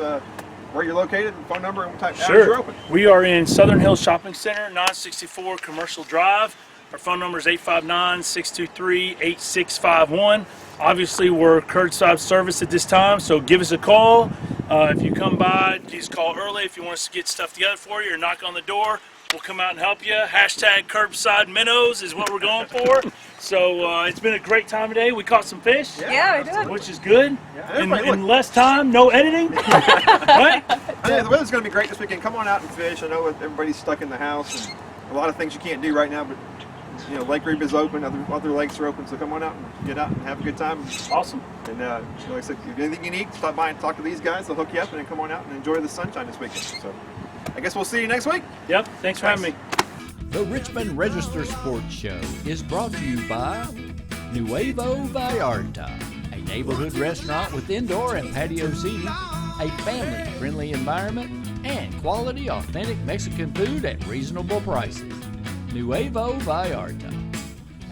where you're located, and phone number, and what type of hours you're open. We are in Southern Hills Shopping Center, 964 Commercial Drive. Our phone number is 859-623-8651. Obviously, we're curbside service at this time, so give us a call. If you come by, please call early if you want us to get stuff together for you or knock on the door. We'll come out and help you. Hashtag curbside minnows is what we're going for. So it's been a great time today. We caught some fish. Yeah, we did. Which is good. Yeah, In less time, no editing. Right? The weather's going to be great this weekend. Come on out and fish. I know everybody's stuck in the house and a lot of things you can't do right now, but you know, Lake Reba is open, other lakes are open, so come on out and get out and have a good time. Awesome. And like I said, if anything you need, stop by and talk to these guys. They'll hook you up and then come on out and enjoy the sunshine this weekend. So I guess we'll see you next week. Yep. Thanks for having me. The Richmond Register Sports Show is brought to you by Nuevo Vallarta, a neighborhood restaurant with indoor and patio seating, a family-friendly environment, and quality, authentic Mexican food at reasonable prices. Nuevo Vallarta.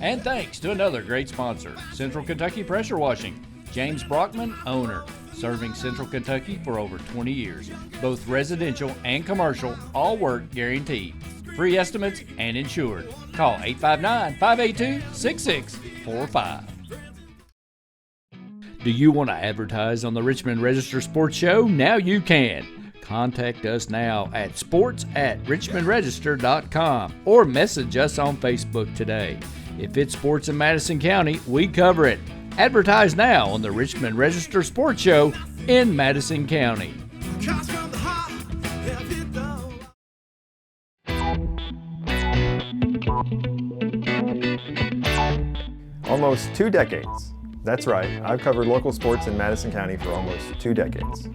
And thanks to another great sponsor, Central Kentucky Pressure Washing. James Brockman, owner, serving Central Kentucky for over 20 years. Both residential and commercial, all work guaranteed. Free estimates and insured. Call 859-582-6645. Do you want to advertise on the Richmond Register Sports Show? Now you can. Contact us now at sports@richmondregister.com or message us on Facebook today. If it's sports in Madison County, we cover it. Advertise now on the Richmond Register Sports Show in Madison County. Almost 2 decades. That's right, I've covered local sports in Madison County for almost 2 decades.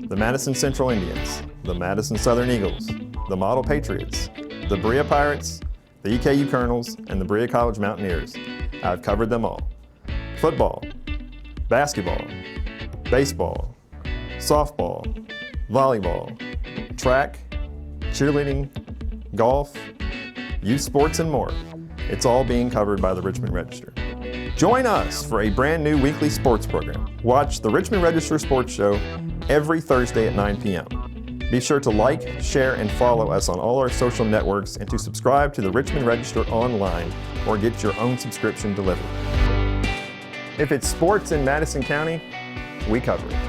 The Madison Central Indians, the Madison Southern Eagles, the Model Patriots, the Berea Pirates, the EKU Colonels, and the Berea College Mountaineers. I've covered them all. Football, basketball, baseball, softball, volleyball, track, cheerleading, golf, youth sports, and more. It's all being covered by the Richmond Register. Join us for a brand new weekly sports program. Watch the Richmond Register Sports Show every Thursday at 9 p.m. Be sure to like, share, and follow us on all our social networks and to subscribe to the Richmond Register online or get your own subscription delivered. If it's sports in Madison County, we cover it.